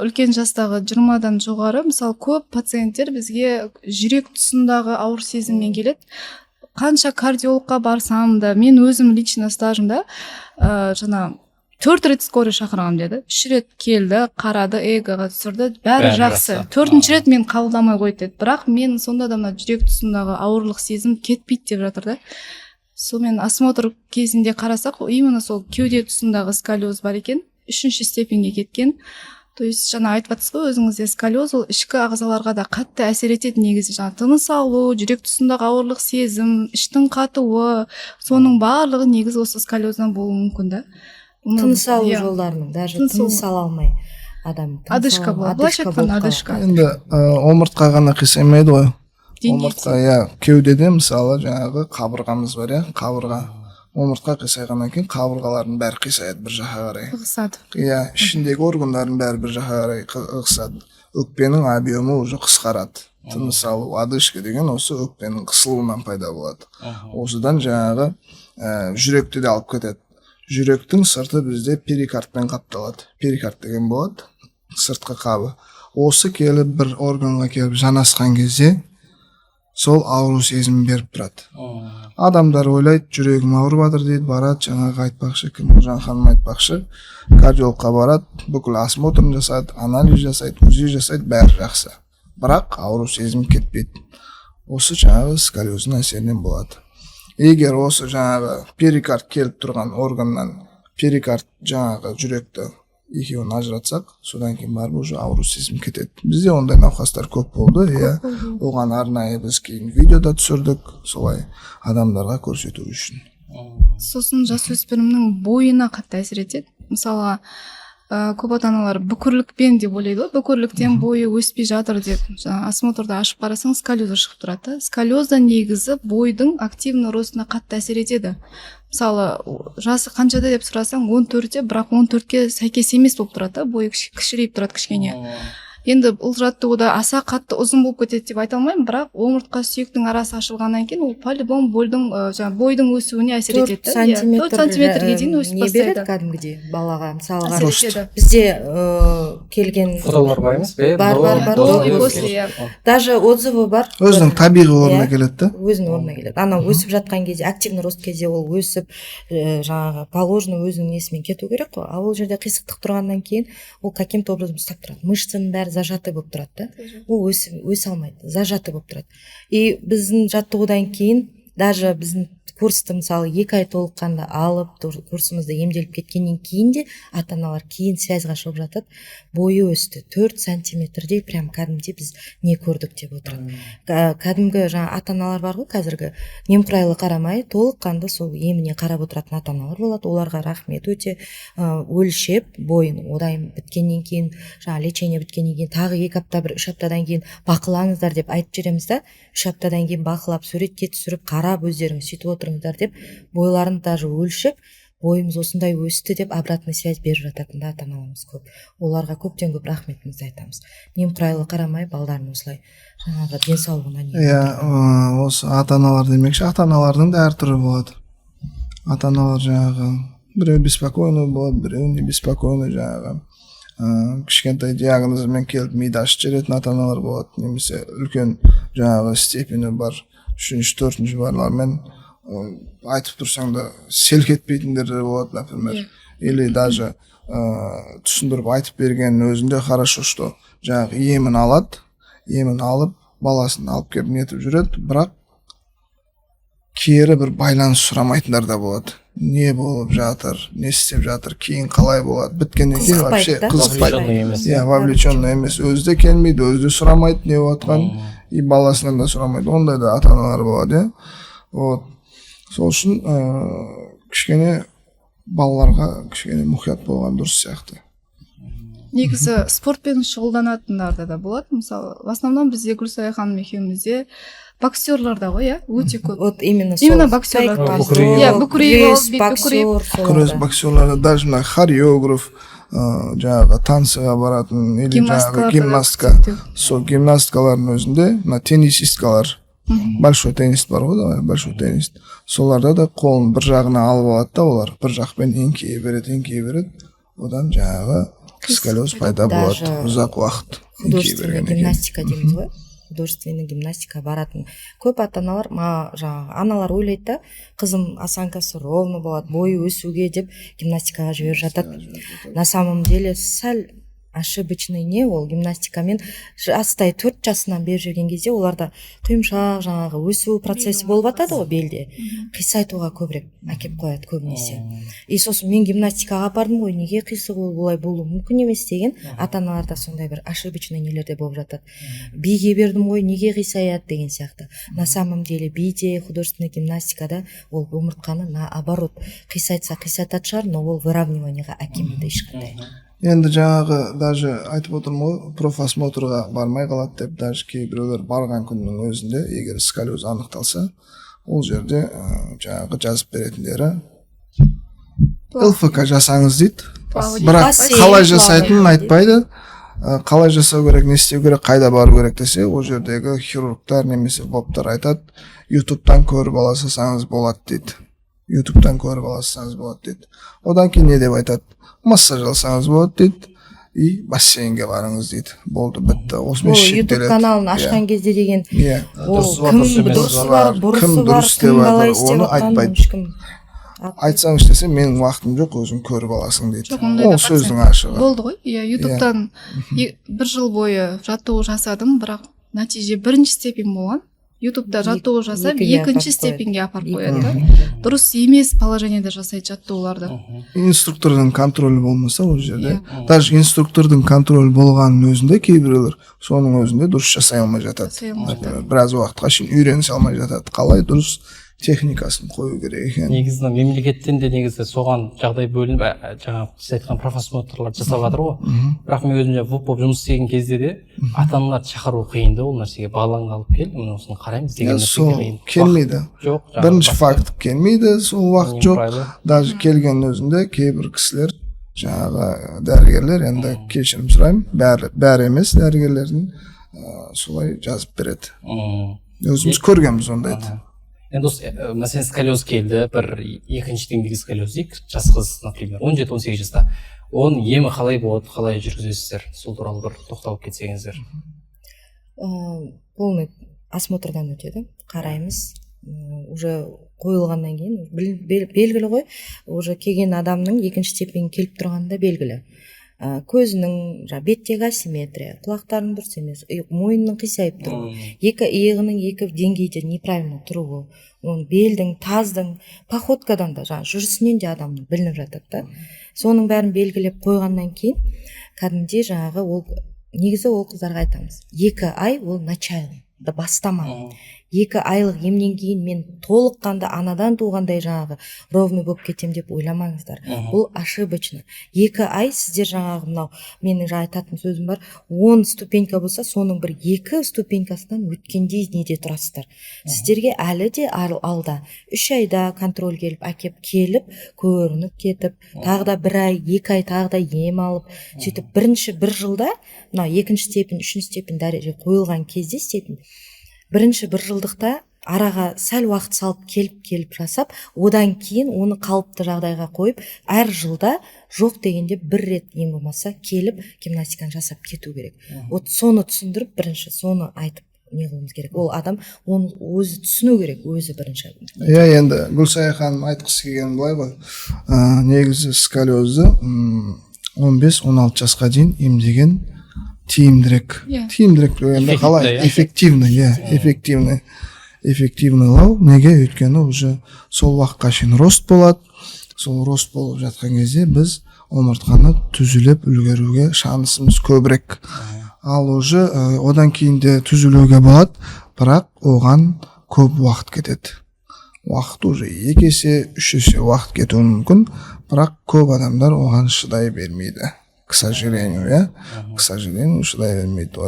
Үлкен жастағы 20-дан жоғары мысалы көп пациенттер бізге жүрек тұсындағы ауыр сезіммен келеді. Қанша кардиологқа барсам да, мен өзім лично стажымда жаңа 4 рет скорый шақырғам деді. 3 рет келді, қарады, эгоға түсірді, бәрі жақсы. 4-ші рет мен қабылдамай қойды деді. Бірақ мен сонда да мына жүрек тұсындағы ауырлық сезім кетпейді деп жатыр да. Сонымен осмотр кезінде қарасақ, именно сол кеуде тұсындағы сколиоз бар екен, 3-ші степенге кеткен. То есть жаңа айтып жатсыз ғой өзіңізде, сколиоз ол ішкі ағзаларға да қатты әсер етеді негізі. Жаңа тыныс алу, жүрек тұсындағы ауырлық сезім, іштің қатуы, соның барлығы негізі осы сколиоздан болуы мүмкін да. Тыныс алу жолдарының, даже тыныс ала алмай адам. Адышка болады, былайша айтқанда адышка. Енді омыртқа ғана қисаймайды ғой. Омыртқа, кеудеде мысалы жаңағы қабырғамыз бар, қабырға. Омыртқа қисайғаннан кейін қабырғалардың бәрі қисаяды бір жаққа қарай. Қысады. Ішіндегі органдардың бәрі бір жаққа қарай қысады. Өкпенің объемы уже қысқарады. Тыныс алу, одышка деген осы өкпенің қысылуынан пайда болады. Осыдан жаңағы жүректі де алып кетеді. Жүректің сырты бізде перикардпен қапталады. Перикард деген болады, сыртқы қабы. Осы келіп бір органға келіп жанасқан кезде сол ауру сезім беріп тұрады. Адамдар ойлайды, жүрегім ауырып жатыр дейді, барады, жаңағы айтпақшы, Кемелжан ханым айтпақшы, кардиологқа барады, бүкіл осмотрын жасайды, анализ жасайды, УЗИ жасайды, бәрі жақсы. Бірақ ауру сезім кетпейді. Осы жаңағы сколиоздың әсерінен болады. Егер осы жаңағы перикард келіп тұрған органнан перикард жаңағы жүректі екеуін ажыратсақ, содан кейін барып уже ауру сезім кетеді. Бізде ондай науқастар көп болды, оған арнайы біз кейін видеода түсірдік, солай адамдарға көрсету үшін. Сосын жасөспірімнің бойына қатты әсер етеді. Мысалға, көп ата-аналар бүкірлікпен деп ойлайды ғой, бүкірліктен бойы өспей жатыр деп. Осмотрда ашып қарасаң, сколиоз шығып тұрады. Сколиозда негізі бойдың активный ростына қатты әсер етеді. Мысалы, жасы қаншада деп сұрасаң 14-те, бірақ 14-ке сәйкес емес болып тұрады, бойы кішірейіп тұрады кішкене. Енді бұл жаттығуда аса қатты ұзын болып кетеді деп айта алмаймын, бірақ омыртқа сүйектің арасы ашылғаннан кейін ол полибом бойдың өсуіне әсер етеді. 4 сантиметрге дейін өсіп не бастайды. береді кәдімгідей балаға, мысалға Бізде келген фотолар бар емес пе? Бар. Даже отзывы бар. Өзінің табиғи орнына келеді. Өзінің орнына келеді. Ана өсіп жатқан кезде, активный рост кезде ол өсіп, жаңағы положено өзінің несімен кету керек қой. Ал ол жерде қисықтық тұрғаннан кейін ол каким-то образом ұстап тұрады. Мышцаның бәрі зажаты болып тұрады да. Ол өсе алмайды, зажаты болып тұрады. И біздің жаттығудан кейін, даже біздің курсты мысалы 2 ай толыққанда алып, курсымызды емделіп кеткеннен кейін де ата-аналар кейін связьға шығып жатады, бойы өсті 4 сантиметрдей, прям кәдімгідей біз не көрдік деп отырады. Кәдімгі жаңа ата-аналар бар ғой, қазіргі немқұрайлы қарамай толыққанды сол еміне қарап отыратын ата-аналар болады. Оларға рахмет, өте өлшеп бойын одан біткеннен кейін, жаңа лечение біткеннен кейін тағы 2 апта, 3 аптадан кейін бақылаңыздар деп айтып жүреміз да. 3 аптадан кейін бақылап, суретке түсіріп, қарап өздеріңіз сөйтіп отырыңыздар деп, бойларын даже өлшеп, бойымыз осындай өсті деп обратный связь беріп жататын ата-аналарымыз көп. Оларға көптен көп рахметімізді айтамыз. Немқұрайлы қарамай балдарын осылай жаңағы денсаулығына не. Осы ата-аналар демекші, ата-аналардың да әртүрі болады. Ата-аналар жаңағы біреу беспокойный болады, біреу не беспокойный жаңағы. Кішкентай диагнозымен келіп миды ашып жіберетін ата-аналар болады, немесе үлкен жаңағы степені бар, 3-4 барлармен айтып тұрсаң да селк етпейтіндер де болады, например. Или даже түсіндіріп айтып бергеннің өзінде хорошо, что жаңағы емін алады, емін алып баласын алып келіп нетіп жүреді, бірақ кері бір байланыс сұрамайтындар да болады. Не болып жатыр, не істеп жатыр, кейін қалай болады, біткеннен кейін вообще қызықпайды. Иә, вовлеченный емес, өзі де келмейді, өзі де сұрамайды не болатқан, и баласынан да сұрамайды. Ондай да ата-аналар болады, иә. Вот. Сол үшін кішкене балаларға кішкене мұқият болған дұрыс сияқты. Негізі спортпен шұғылданатындар да болады. Мысалы, в основном бізде Гүлсая ханым екеумізде боксерлар да ғой, иә, өте көп. Вот именно боксерлар. Иә, күрес боксерлары, даже мына хореограф, жаңағы танцыға баратын или жаңағы гимнастика, сол гимнасткалардың өзінде мына теннисисткалар, большой теннист бар ғой, да, большой теннист. Соларда да қолын бір жағына алып алады да, олар бір жақпен еңкейе береді. Одан жаңағы сколиоз пайда болады ұзақ уақыт. Художественный гимнастика дейміз ғой. Художественный гимнастика баратын көп ата-аналар, жаңағы аналар ойлайды да, қызым осанкасы ровно болады, бойы өсуге деп гимнастикаға жіберіп жатады. На самом деле сәл ошибочный не ол гимнастикамен жастай 4 жасынан бері жүрген кезде оларда құйымшақ жаңағы өсу процесі болып жатады ғой белде, қисайтуға көбірек әкеп қояды көбінесе. И сосын мен гимнастикаға бардым ғой, неге қисығы олай болуы мүмкін емес деген ата-аналарда сондай бір ошибочный нелерде болып жатады. Биге бердім ғой, неге қисаяды деген сияқты. На самом деле биде, художественный гимнастикада ол омыртқаны наоборот қисайтса қисатады шығар, но ол выравниваниеға әкелмейді ешқандай. Енді жаңағы даже айтып отырмын ғой, профосмотрға бармай қалады деп, даже кейбіреулер барған күннің өзінде, егер сколиоз анықталса, ол жерде жаңағы жазып беретіндері ЛФК жасаңыз дейді. Бірақ қалай жасайтынын айтпайды. Қалай жасау керек, не істеу керек, қайда бару керек десе, ол жердегі хирургтар немесе воптар айтады, ютубтан көріп алсаңыз болады дейді. Одан кейін не деп айтады? Массаж алсаңыз болады дейді, и бассейнге барыңыз дейді. Болды, бітті. Осымен шектеледі. YouTube каналын ашқан кезде деген, кім дұрыс деп жатыр, оны айтпайды. Айтсаң десе, менің уақытым жоқ, өзің көріп аласың дейді. Ол сөздің ашығы. Болды ғой, иә, YouTube'тан 1 жыл бойы жаттығу жасадым, бірақ нәтиже 1-ші степень болған. YouTube'да жаттығу жасап, 2-ші степенге апарып қояды. Дұрыс емес положениеде жасайды жаттығуларды. Инструктордың контролі болмаса ол жерде, даже инструктордың контролі болғанның өзінде кейбіреулер соның өзінде дұрыс жасай алмай жатады. Біраз уақытқа шейін үйренісе алмай жатады. Қалай дұрыс техникасын қою керек екен. Негізі мемлекеттен де негізі соған жағдай бөлініп, жаңа сіз айтқан профосмотрлар жасап жатыр ғой. Бірақ мен өзім ВУП болып жұмыс істеген кезде де ата-аналарды шақыру қиын да, ол нәрсеге балаңды алып кел, міне осыны қараймыз деген нәрсе қиын. Келмейді. Жоқ. Бірінші факт келмейді, сол уақыт жоқ. Даже келген өзінде кейбір кісілер жаңағы дәрігерлер, енді кешірім сұраймын, бәрі емес дәрігерлердің солай жазып береді. Өзіміз көргенбіз ондайды. Енді осы мәселен сколиоз келді, бір 2-ші деңгейдегі сколиоз дейік, жас қыз, например, 17-18 жаста. Оның емі қалай болады, қалай жүргізесіздер? Сол туралы бір тоқталып кетсеңіздер. Полный осмотрдан өтеді, қараймыз. Уже қойылғаннан кейін белгілі ғой, уже келген адамның 2-ші степень келіп тұрғанда белгілі. Көзінің, беттегі асимметрия, құлақтарының дұрыс емес, мойнының қисайып тұруы, екі иығының екі деңгейде неправильно тұруы, белдің, таздың, походкадан да, жүрісінен де адамның білініп жатады да. Соның бәрін белгілеп қойғаннан кейін, кәдімде жаңағы негізі ол қыздарға айтамыз. 2 ай ол начало, бастама. 2 айлық емнен кейін мен толыққанды анадан туғандай жаңағы ровный болып кетем деп ойламаңыздар. Бұл ошибочно. 2 ай сіздер жаңағы мынау менің айтатын сөзім бар, 10 ступенька болса, соның бір 2 ступенькасынан өткендей неде тұрасыздар. Сіздерге әлі де алда 3 айда контроль келіп, көрініп кетіп, тағы да 1 ай, 2 ай тағы да ем алып, сөйтіп бірінші 1 жылда, мынау 2-ші степень, 3-ші степень дәреже қойылған кезде степень, бірінші 1 жылдықта араға сәл уақыт салып келіп жасап, одан кейін оны қалыпты жағдайға қойып, әр жылда жоқ дегенде 1 рет ең болмаса келіп гимнастиканы жасап кету керек. Вот соны түсіндіріп, бірінші соны айтып не қылуымыз керек. Ол адам оны өзі түсіну керек, өзі бірінші. Иә, енді Гүлсая ханым айтқысы келген былай ғой. Негізі сколиозды 15-16 жасқа дейін емдеген тиімдірек. Тиімдірек енді қалай? Эффективный. эффективныйлау. Неге? Өйткені уже сол уақытқа шейін рост болады. Сол рост болып жатқан кезде біз омыртқаны түзіліп үлгеруге шансымыз көбірек. Ал уже одан кейін де түзілуге болады, бірақ оған көп уақыт кетеді. Уақыт уже 2 есе, 3 есе уақыт кетуі мүмкін, бірақ көп адамдар оған шыдай бермейді. К сожалению, к сожалению, шыдай бермейді.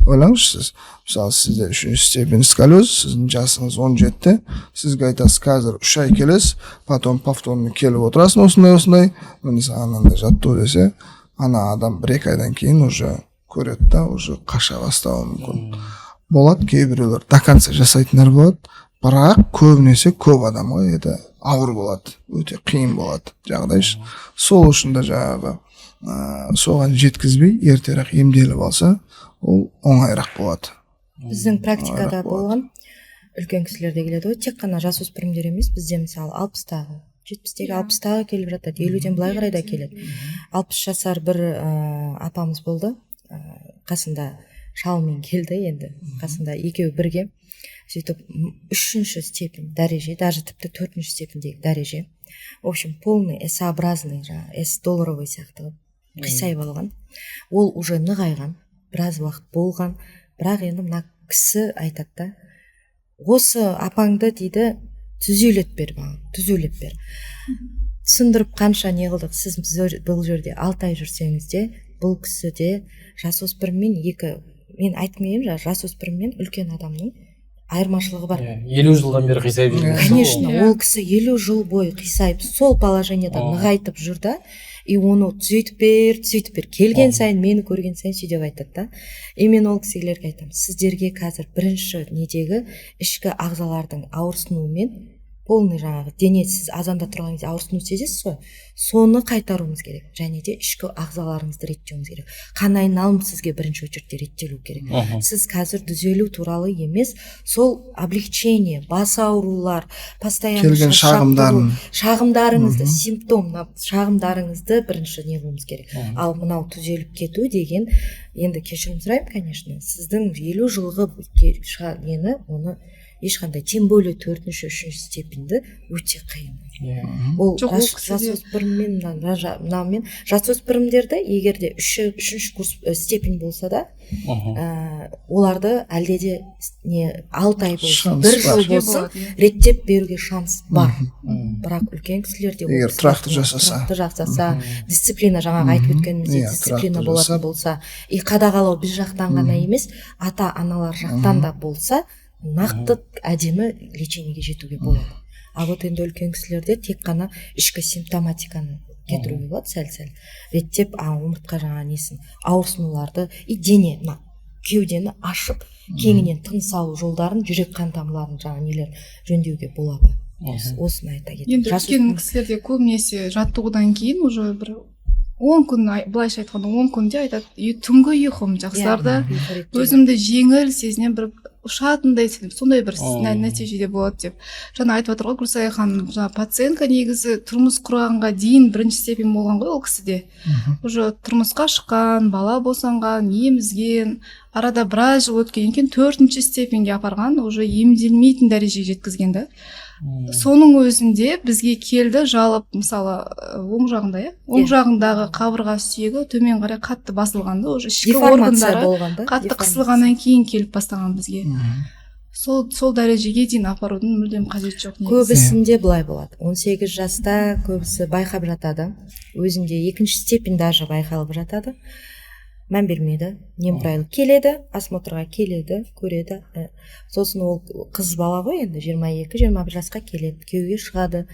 Ойлаңыз, мысалы сізде 3-ші степень сколиоз, сіздің жасыңыз 17-те, сізге айтасыз, қазір 3 ай келесіз, потом повторно келіп отырасың осындай, міне саған анда жаттығу десе, ана адам 1-2 айдан кейін уже көреді да, уже қаша бастауы мүмкін. Болады, кейбіреулер до конца жасайтындар болады, бірақ көбінесе көп адамға это ауыр болады, өте қиын болады жағдай. Сол үшін де жаңағы соған жеткізбей ертерек емделіп алса, ол оңайырақ болады. Біздің практикада болған үлкен кісілерде келеді ғой, тек қана жасөспірімдер емес, бізде мысалы 60-тағы, 70-тегі 60-тағы келіп жатады, 50-ден былай қарай да келеді. 60 жасар бір апамыз болды, қасында шалымен келді, енді қасында екеуі бірге, сөйтіп 3-ші степень дәреже, даже тіпті 4-ші степендегі дәреже, в общем, полный S-образный, S-долларовый сияқты қисайып алған. Ол уже нығайған, біраз уақыт болған, бірақ енді мына кісі айтады да, осы апаңды дейді түзелеп бер маған, түзелеп бер. Сындырып қанша не қылдық, сіз бұл жерде 6 ай жүрсеңіз де, бұл кісі де жасөспіріммен мен айтмайым, жасөспіріммен үлкен адамның айырмашылығы бар. 50 жылдан бері қисайып жүрген. Конечно, ол кісі 50 жыл бойы қисайып, сол положенияда нығайтып жүр да, и оны түзетіп бер, келген сайын, мені көрген сайын сөйтіп айтады да. И мен ол кісілерге айтамын, сіздерге қазір бірінші недегі ішкі ағзалардың ауырсынуымен, полный жаңағы дене, сіз азанда тұрған кезде ауырсыну сезесіз ғой, соны қайтаруымыз керек, және де ішкі ағзаларыңызды реттеуіміз керек. Қан айналым сізге бірінші очередте реттелу керек. Сіз қазір түзелу туралы емес, сол облегчение, бас аурулар, постоянно келген шағымдарыңызды, симптом шағымдарыңызды бірінші не қылуымыз керек. Ал мынау түзеліп кету деген, енді кешірім сұраймын, конечно, сіздің 50 жылғы нені, оны ешқандай, тем более 4-ші, 3-ші степенді өте қиын. Ол жасөспірімдерді егерде 3-ші курс степень болса да, оларды әлде де 6 ай болса, 1 жыл болса, реттеп беруге шанс бар. Бірақ үлкен кісілерде егер тұрақты жасаса, дисциплина, жаңағы айтып өткенімізде дисциплина болатын болса, и қадағалау біз жақтан ғана емес, ата-аналар жақтан да болса, нақты әдемі лечениеге жетуге болады. А вот енді үлкен кісілерде тек қана ішкі симптоматиканы кетіруге болады, сәл-сәл реттеп, омыртқа жаңа несін, ауырсынуларды, и дене, кеудені ашып, кеңінен тыныс алу жолдарын, жүрек қан тамырларын жаңа нелер жөндеуге болады. Осыны айта кетейін. Енді үлкен кісілерде көбінесе жаттығудан кейін уже бір 10 күн, былайша айтқанда 10 күнде айтады, түнгі ұйқым жақсарды, өзімді жеңіл сезінен бір ұшатындай, сондай бір нәтижеде болады деп. Жаңа айтып отыр ғой Гүлсая ханым, пациентка негізі тұрмыс құрғанға дейін 1-ші степень болған ғой ол кісіде. Уже тұрмысқа шыққан, бала босанған, емізген, арада біраз жыл өткеннен кейін 4-ші степеньге апарған, уже емделмейтін дәрежеге жеткізген да. Соның өзінде бізге келді, жалып, мысалы, оң жағында, оң жағындағы қабырға сүйегі төмен қарай қатты басылғанда, уже ішкі органдары қатты қысылғаннан кейін келіп бастаған бізге. Сол дәрежеге дейін апарудың мүлдем қажет жоқ. Көбісінде былай болады. 18 жаста көбісі байқап жатады. Өзінде 2-ші степень даже байқалып жатады. Мән бермейді, немқұрайлы келеді, осмотрға келеді, көреді. Сосын ол қыз бала ғой, енді 22-21 жасқа келеді, күйеуге шығады,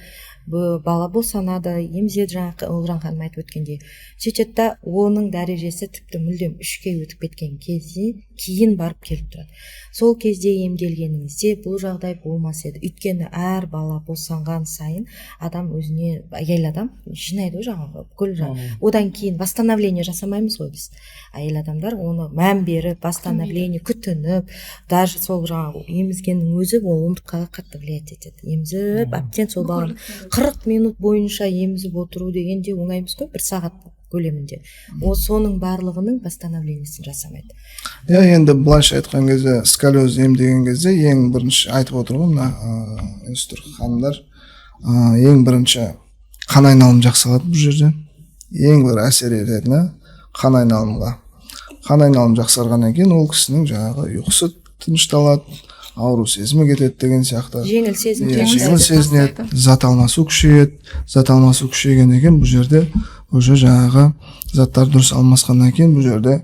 бала босанады, емзеді, жаңағы Олжан ханым айтып өткендей. Сөйтеді да, оның дәрежесі тіпті мүлдем 3-ке өтіп кеткен кезде кейін барып келіп тұрады. Сол кезде емделгеніңізде бұл жағдай болмас еді. Өйткені әр бала босанған сайын адам өзіне, әйел адам жинайды ғой жаңағы бүкіл жаңағы. Одан кейін восстановление жасамаймыз ғой біз. Әйел адамдар оны мән беріп, восстановление күтініп, даже сол жаңағы емізгеннің өзі ол омыртқаға қатты влиять етеді. Емізіп, әбден сол баланы 40 минут бойынша емізіп отыру дегенде оңай емес қой, 1 сағат көлемінде. Соның барлығының восстановлениесін жасамайды. Енді былайша айтқан кезде сколиоз емдеген кезде ең бірінші айтып отыр ғой мына инструктор ханымдар, ең бірінші қан айналым жақсарады бұл жерде. Ең бір әсер ететіні қан айналымға. Қан айналым жақсарғаннан кейін ол кісінің жаңағы ұйқысы тынышталады, ауру сезімі кетеді деген сияқты. Жеңіл сезінеді, зат алмасу күшейеді. Зат алмасу күшейгеннен кейін бұл жерде уже жаңағы заттар дұрыс алмасқаннан кейін бұл жерде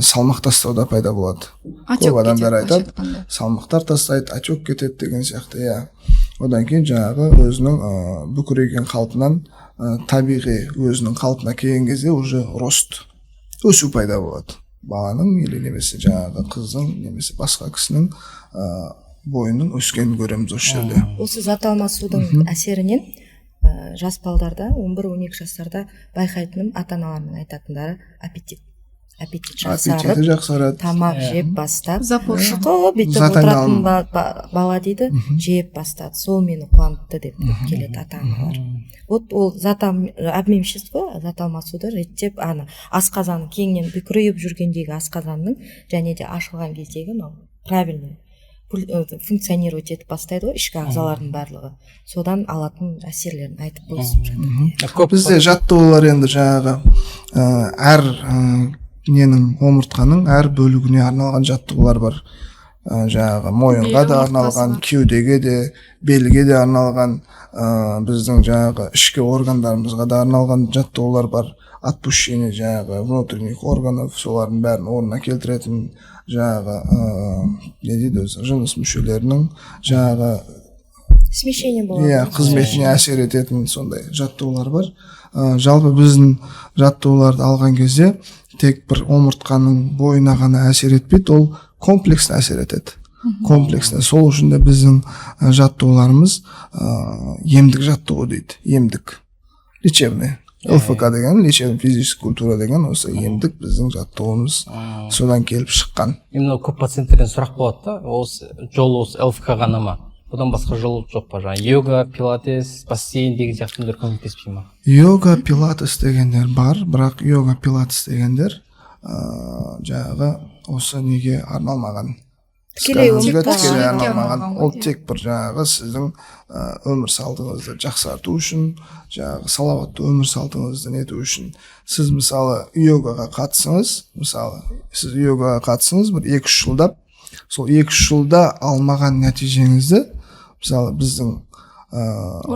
салмақ тастау да пайда болады. Көп адамдар айтады, салмақтар тастайды, очок кетеді деген сияқты. Одан кейін жаңағы өзінің бүкірейген қалпынан табиғи өзінің қалпына келген кезде уже рост, өсу пайда болады. Баланың или немесе жаңағы қыздың немесе басқа кісінің бойының өскенін көреміз осы жерде. Осы зат алмасудың әсерінен жас балдарда 11-12 жастарда байқайтыным ата-аналарының айтатындары аппетит жақсарып, тамақ жеп бастап, бүйтіп отыратын бала дейді, жеп бастады, сол мені қуантты деп келеді ата-аналар. Ол обменшество, зат алмасуды реттеп, асқазанның кеңінен бүкірейіп жүргендегі асқазанның және де ашылған кездегі правильный функционировать етіп бастайды ғой, ішкі ағзалардың барлығы. Содан алатын әсерлерін айтып бөлісіп жатыр. Бізде жаттығулар енді жаңағы әр ненің омыртқаның әр бөлігіне арналған жаттығулар бар. Жаңағы мойынға да арналған, кеудеге де, белге де арналған, біздің жаңағы ішкі органдарымызға да арналған жаттығулар бар. Отпущение жаңағы внутренних органов, солардың бәрін орнына келтіретін жаңағы не дейді өзі, жыныс мүшелерінің жаңағы смещение болады. Қызметіне әсер ететін сондай жаттығулар бар. Жалпы біздің жаттығуларды алған кезде тек бір омыртқаның бойына ғана әсер етпейді, ол комплексно әсер етеді. Комплексно. Сол үшін де біздің жаттығуларымыз емдік жаттығу дейді. Емдік. Лечебный. ЛФК деген, лечебный физическая культура деген осы емдік біздің жаттығуымыз содан келіп шыққан. Именно көп пациенттерден сұрақ болады да, осы жол осы ЛФК ғана ма? Бұдан басқа жол жоқ па? Жаңағы йога, пилатес, бассейн деген сияқтылар көмектеспей ма? Йога, пилатес дегендер бар, бірақ йога, пилатес дегендер жаңағы осы неге арналмаған. Тікелей арналмаған. Ол тек бір жаңағы сіздің өмір салтыңызды жақсарту үшін, жаңағы салауатты өмір салтыңызды нету үшін. Сіз мысалы йогаға қатысыңыз, бір 2-3 жылдап, сол 2-3 жылда алмаған нәтижеңізді, мысалы біздің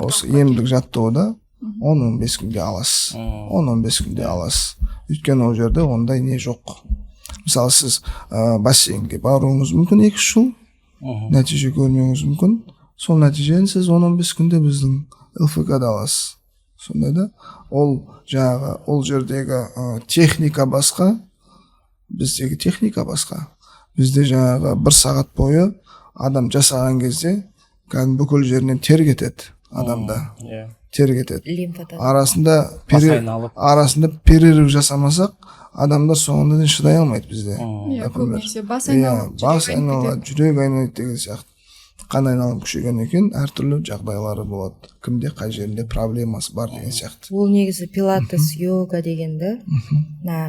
осы емдік жаттығуда 10-15 күнде аласыз. 10-15 күнде аласыз. Өйткені ол жерде ондай не жоқ. Мысалы сіз бассейнге баруыңыз мүмкін 2 жыл, нәтиже көрмеуіңіз мүмкін. Сол нәтижені сіз 10-15 күнде біздің ЛФК-да аласыз. Сонда да ол жаңағы ол жердегі техника басқа, біздегі техника басқа. Бізде жаңағы 1 сағат бойы адам жасаған кезде кәдімгі бүкіл жерінен тер кетеді адамда. Тер кетеді. Арасында перерыв жасамасақ, адамдар соңында да шыдай алмайды бізде. Көбінесе бас айналады, жүрек айналады деген сияқты. Қан айналым күшейгеннен кейін әртүрлі жағдайлары болады. Кімде қай жерінде проблемасы бар деген сияқты. Ол негізі пилатес, йога дегенді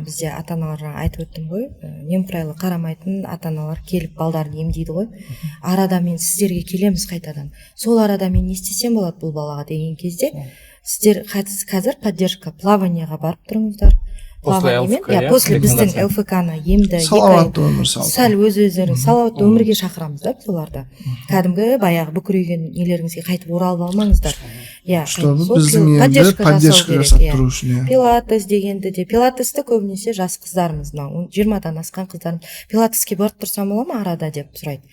бізде ата-аналарға айтып өттім ғой. Немқұрайлы қарамайтын ата-аналар келіп балдарын емдейді ғой. Арада мен сіздерге келеміз қайтадан. Сол арада мен не істесем болады бұл балаға деген кезде сіздер қазір поддержка плаванияға барып тұрыңыздар. После біздің ЛФК-ны емді сәл өз-өздерің салауатты өмірге шақырамыз да соларды. Кәдімгі баяғы бүкірейген нелеріңізге қайтып оралып алмаңыздар. Біздің емді поддержка жасап тұру үшін. Пилатес дегенді де, пилатесті көбінесе жас қыздарымыз, 20-дан асқан қыздарымыз, пилатеске барып тұрсам бола ма арада деп сұрайды.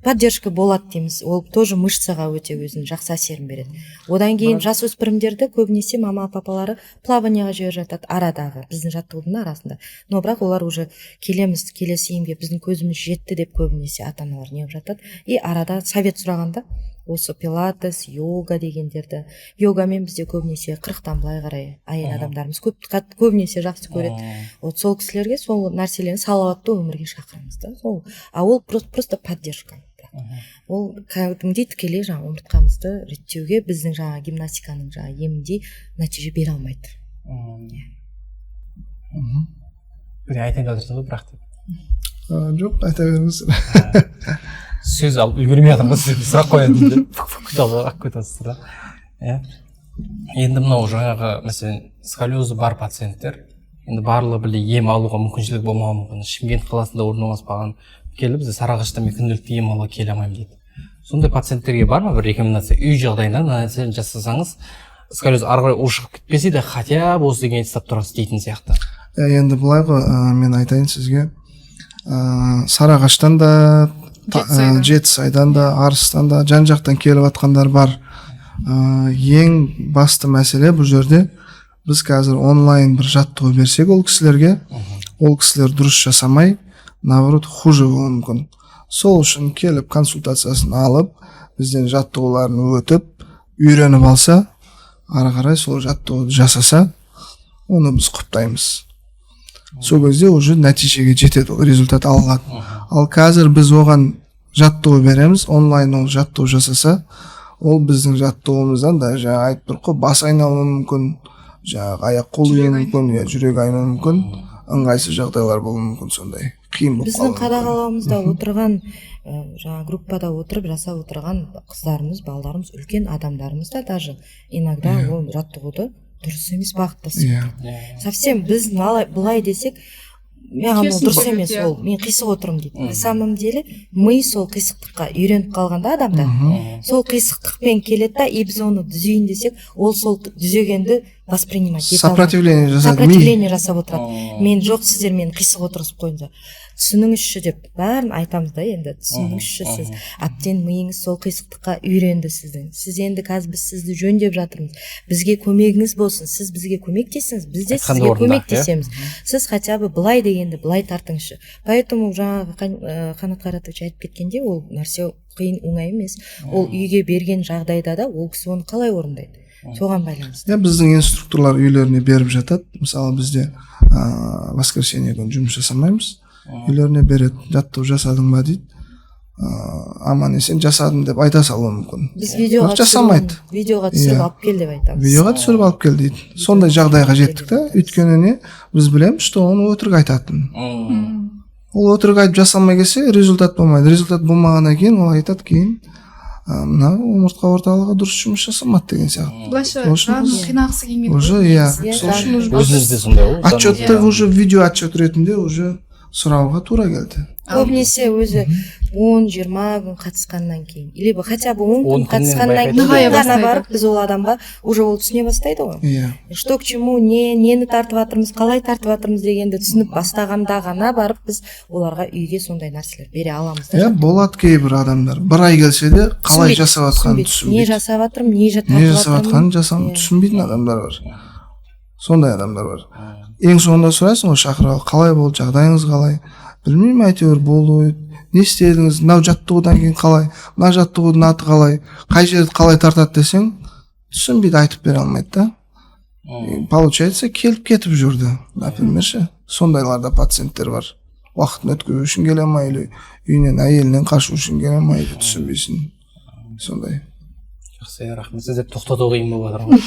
Поддержка болады дейміз, ол тоже мышцаға өте өзінің жақсы әсерін береді. Одан кейін жасөспірімдерді көбінесе мама папалары плаванияға жіберіп жатады арадағы біздің жаттығудың арасында. Но бірақ олар уже келеміз, келесі емге біздің көзіміз жетті деп көбінесе ата-аналар неғып жатады. И арада совет сұрағанда осы пилатес, йога дегендерді, йогамен бізде көбінесе 40-тан былай қарай әйел адамдарымыз көбінесе жақсы көреді. Сол кісілерге сол нәрселерін салауатты өмірге шақырамыз да. Ол просто поддержка. Ол кәдімгідей тікелей омыртқамызды реттеуге біздің гимнастиканың еміндей нәтиже бере алмайды. Бір айтайын деп отырсың ғой бірақ деп. Жоқ, айта беріңіз. Сөз алып үлгермей жатырмыз, сұрақ қояды дейді. Күт алып кетесіздер да. Иә. Енді мынау жаңағы мәселен сколиозы бар пациенттер, енді барлығы біле ем алуға мүмкіншілік болмауы мүмкін. Шымкент қаласында орналаспаған келіп, біз Сарыағашта мен күнделікті ем алуға келе алмаймын дейді. Сондай пациенттерге бар ма бір рекомендация? Үй жағдайында мына нәрсені жасасаңыз, сколиоз ары қарай ушығып кетпесе де, хотя бы осы деген ұстап тұрасыз дейтін сияқты. Енді былай ғой, мен айтайын сізге, Сарыағаштан да, Жетісайдан да, Арыстан да, жан жақтан келіп жатқандар бар. Ең басты мәселе бұл жерде, біз қазір онлайн бір жаттығу берсек ол кісілерге, ол кісілер дұрыс жасамай, наоборот хуже болуы мүмкін. Сол үшін келіп консультациясын алып, бізден жаттығуларын өтіп, үйреніп алса, ары қарай сол жаттығуды жасаса, оны біз құптаймыз. Сол кезде уже нәтижеге жетеді, результат алған. Ал қазір біз оған жаттығу береміз, онлайн ол жаттығу жасаса, ол біздің жаттығуымыздан да жаңа айтып тұр ғой, бас айналуы мүмкін, жаңағы аяқ қол мүмкін, жүрек айналуы мүмкін, ыңғайсыз жағдайлар болуы мүмкін, сондай қиын болып біздің қадағалауымызда отырған жаңа группада отырып жасап отырған қыздарымыз, балдарымыз, үлкен адамдарымыз да даже иногда ол жаттығуды дұрыс емес бағыттасып совсем біз былай десек маған ол дұрыс емес, ол мен қисық отырмын дейді. На самом деле ми сол қисықтыққа үйреніп қалғанда адамда сол қисықтықпен келеді да, и біз оны түзейін десек, ол сол түзегенді воспринимать ете алмайды. Сопротивление жасап отырады. Мен жоқ, сіздер мені қисық отырғызып қойыңыздар. Түсініңізші деп бәрін айтамыз да, енді түсініңізші, сіз әбден миыңыз сол қисықтыққа үйренді сіздің. Сіз енді қазір біз сізді жөндеп жатырмыз. Бізге көмегіңіз болсын, сіз бізге көмектесіңіз, біз де сізге көмектесеміз. Сіз хотя бы былай дегенді былай тартыңызшы. Поэтому жаңағы Қанат Қайратович айтып кеткенде, ол нәрсе қиын, оңай емес. Ол үйге берген жағдайда да ол кісі оны қалай орындайды? Соған байланысты. Біздің инструкторлар үйлеріне беріп жатады. Мысалы бізде воскресенье күні жұмыс жасамаймыз. Үйлеріне береді, жаттығу жасадың ба дейді, аман есен жасадым деп айта салуы мүмкін. Біз видеоға түсіріп алып кел деп айтамыз. Видеоға түсіріп алып кел дейді. Сондай жағдайға жеттік та, өйткені не, біз білеміз, что оны өтірік айтатын. Ол өтірік айтып жасалмай келсе, результат болмайды. Результат болмағаннан кейін ол айтады, кейін мына омыртқа орталығы дұрыс жұмыс жасамады деген сияқты. Былайша жаны қинағысы келмейді. Уже өзіңізде сондай ғой. отчетты уже видео отчет ретінде уже сұрауға тура келді. Көбінесе өзі 10-20 күн қатысқаннан кейін, или хотя бы 10 күн қатысқаннан кейін ғана барып, біз ол адамға уже ол түсіне бастайды ғой. Что к чему, нені тартып жатырмыз, қалай тартып жатырмыз дегенді түсініп бастағанда ғана барып, біз оларға үйге сондай нәрселер бере аламыз. Болады кейбір адамдар, бір ай келсе де қалай жасап жатқанын түсінбейді. Не жасап жатырмын, не жасап жатқанын түсінбейтін адамдар бар. Сондай адамдар бар. Ең соңында сұрайсың ғой, шақырып, қалай болды, жағдайыңыз қалай? Білмеймін, әйтеуір болды, не істедіңіз, мынау жаттығудан кейін қалай, мына жаттығудың аты қалай, қай жерді қалай тартады десең, түсінбейді, айтып бере алмайды да. Получается, келіп кетіп жүрді, например ше. Сондайларда пациенттер бар. Уақытын өткізу үшін келе алмай, үйінен әйелінен қашу үшін келе алмай, түсінбейсің. Сондай. Жақсы, рахмет. Сіздер тоқтату қиын болып жатыр ғой.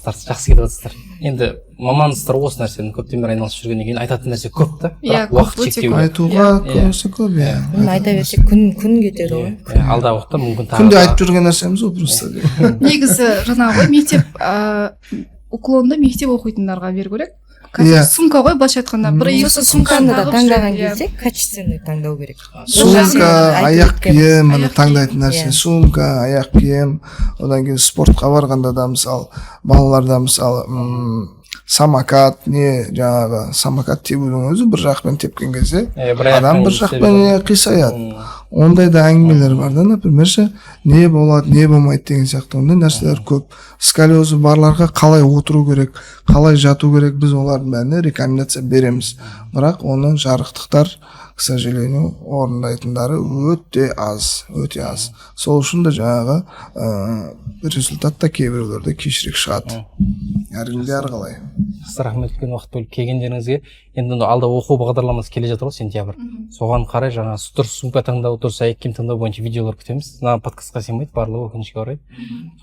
Тарс жақсы кетіп жатсыздар. Енді мамансыздар осы нәрсені көптен бері айналысып жүргеннен кейін айтатын нәрсе көп та, бірақ уақыт шектеулі. Айтуға көбісі көп, айта берсек күн кетеді ғой. Алдағы уақытта мүмкін тағы күнде айтып жүрген нәрсеміз ғой просто. Негізі жаңағы мектеп уклонды мектеп оқитындарға беру керек. Сумка ғой, былайша айтқанда, сосын сумканы да таңдаған кезде качественный таңдау керек. Сумка, аяқ киім, таңдайтын нәрсе, сумка, аяқ киім, одан кейін спортқа барғанда да мысалы, балаларда мысалы самокат, жаңағы самокат тебудің өзі бір жақпен тепкен кезде адам бір жақпен қисаяды. Ондай да әңгімелер бар да, например, не болады, не болмайды деген сияқты ондай нәрселер көп. Сколиозы барларға қалай отыру керек, қалай жату керек, біз олардың бәріне рекомендация береміз. Бірақ оны жарықтықтар, к сожалению, орындайтындары өте аз. Сол үшін де жаңағы результатта кейбіреулерде кешірек шығады. Әрине арқалай. Рахмет, үлкен уақыт бөліп келгендеріңізге. Енді алда оқу бағдарламасы келе жатыр ғой, сентябрь. Соған қарай жаңа дұрыс сумка таңдау, дұрыс кем таңдау бойынша видеолар күтеміз. Мына подкастқа сыймайды барлығы, өкінішке орай.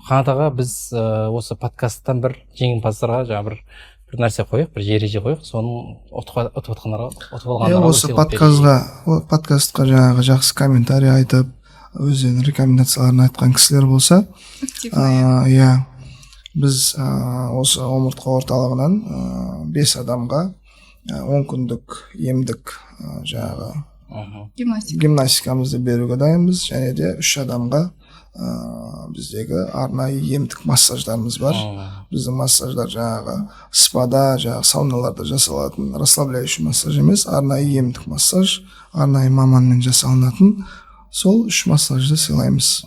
Қанат аға, біз осы подкасттан бір жеңімпаздарға жаңағы бір нәрсе қояйық, бір ереже қояйық, соның ұтып алғандарға осы подкастқа жаңағы жақсы комментарий айтып, өздерінің рекомендацияларын айтқан кісілер болса, біз осы омыртқа орталығынан 5 адамға 10 күндік емдік жаңағы гимнастикамызды беруге дайынбыз, және де 3 адамға біздегі арнайы емдік массаждарымыз бар. Біздің массаждар жаңағы спада, жаңағы сауналарда жасалатын расслабляющий массаж емес, арнайы емдік массаж, арнайы маманмен жасалынатын. Сол 3 массажды сыйлаймыз.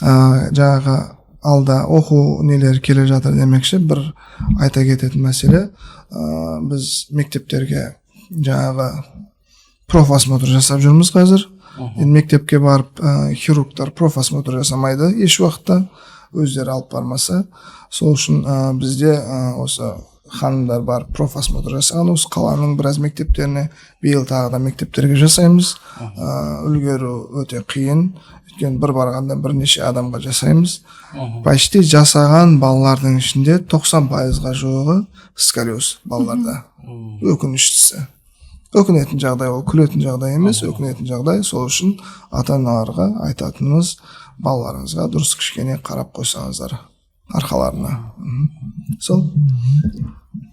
Жаңағы алда оқу нелер келе жатыр демекші, бір айта кететін мәселе, біз мектептерге жаңағы профосмотр жасап жүрміз қазір. Мектепке барып хирургтар профосмотр жасамайды еш уақытта, өздері алып бармаса. Сол үшін бізде осы ханымдар бар профосмотр жасаған, осы қаланың біраз мектептеріне, биыл тағы да мектептерге жасаймыз. Үлгеру өте қиын, өйткені бір барғанда бірнеше адамға жасаймыз. Почти жасаған балалардың ішінде 90%-ға жуығы сколиоз балаларда. Өкініштісі. Өкінетін жағдай, ол күлетін жағдай емес, өкінетін жағдай. Сол үшін ата-аналарға айтатынымыз, балаларыңызға дұрыс кішкене қарап қойсаңыздар арқаларына. Сол.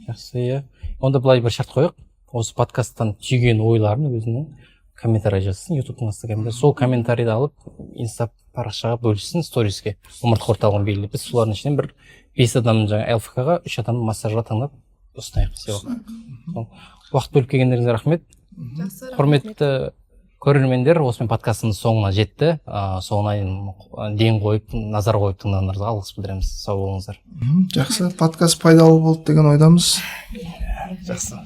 Жақсы, онда былай бір шарт қояйық. Осы подкасттан түйген ойларын өзінің комментарий жазсын, ютубтың астына. Сол комментарийді алып, инста парақшаға бөліссін, сториске. Омыртқа орталығын белгілеп, біз солардың ішінен бір 5 адамның жаңа ЛФК-ға, 3 адамның массажға таңдап ұсынайық. Уақыт бөліп келгендеріңізге рахмет. Құрметті көрермендер, осымен подкастымыз соңына жетті. Соңына дейін қойып, назар қойып тыңдағандарыңызға алғыс білдіреміз. Сау болыңыздар. Жақсы, подкаст пайдалы болды деген ойдамыз. Жақсы.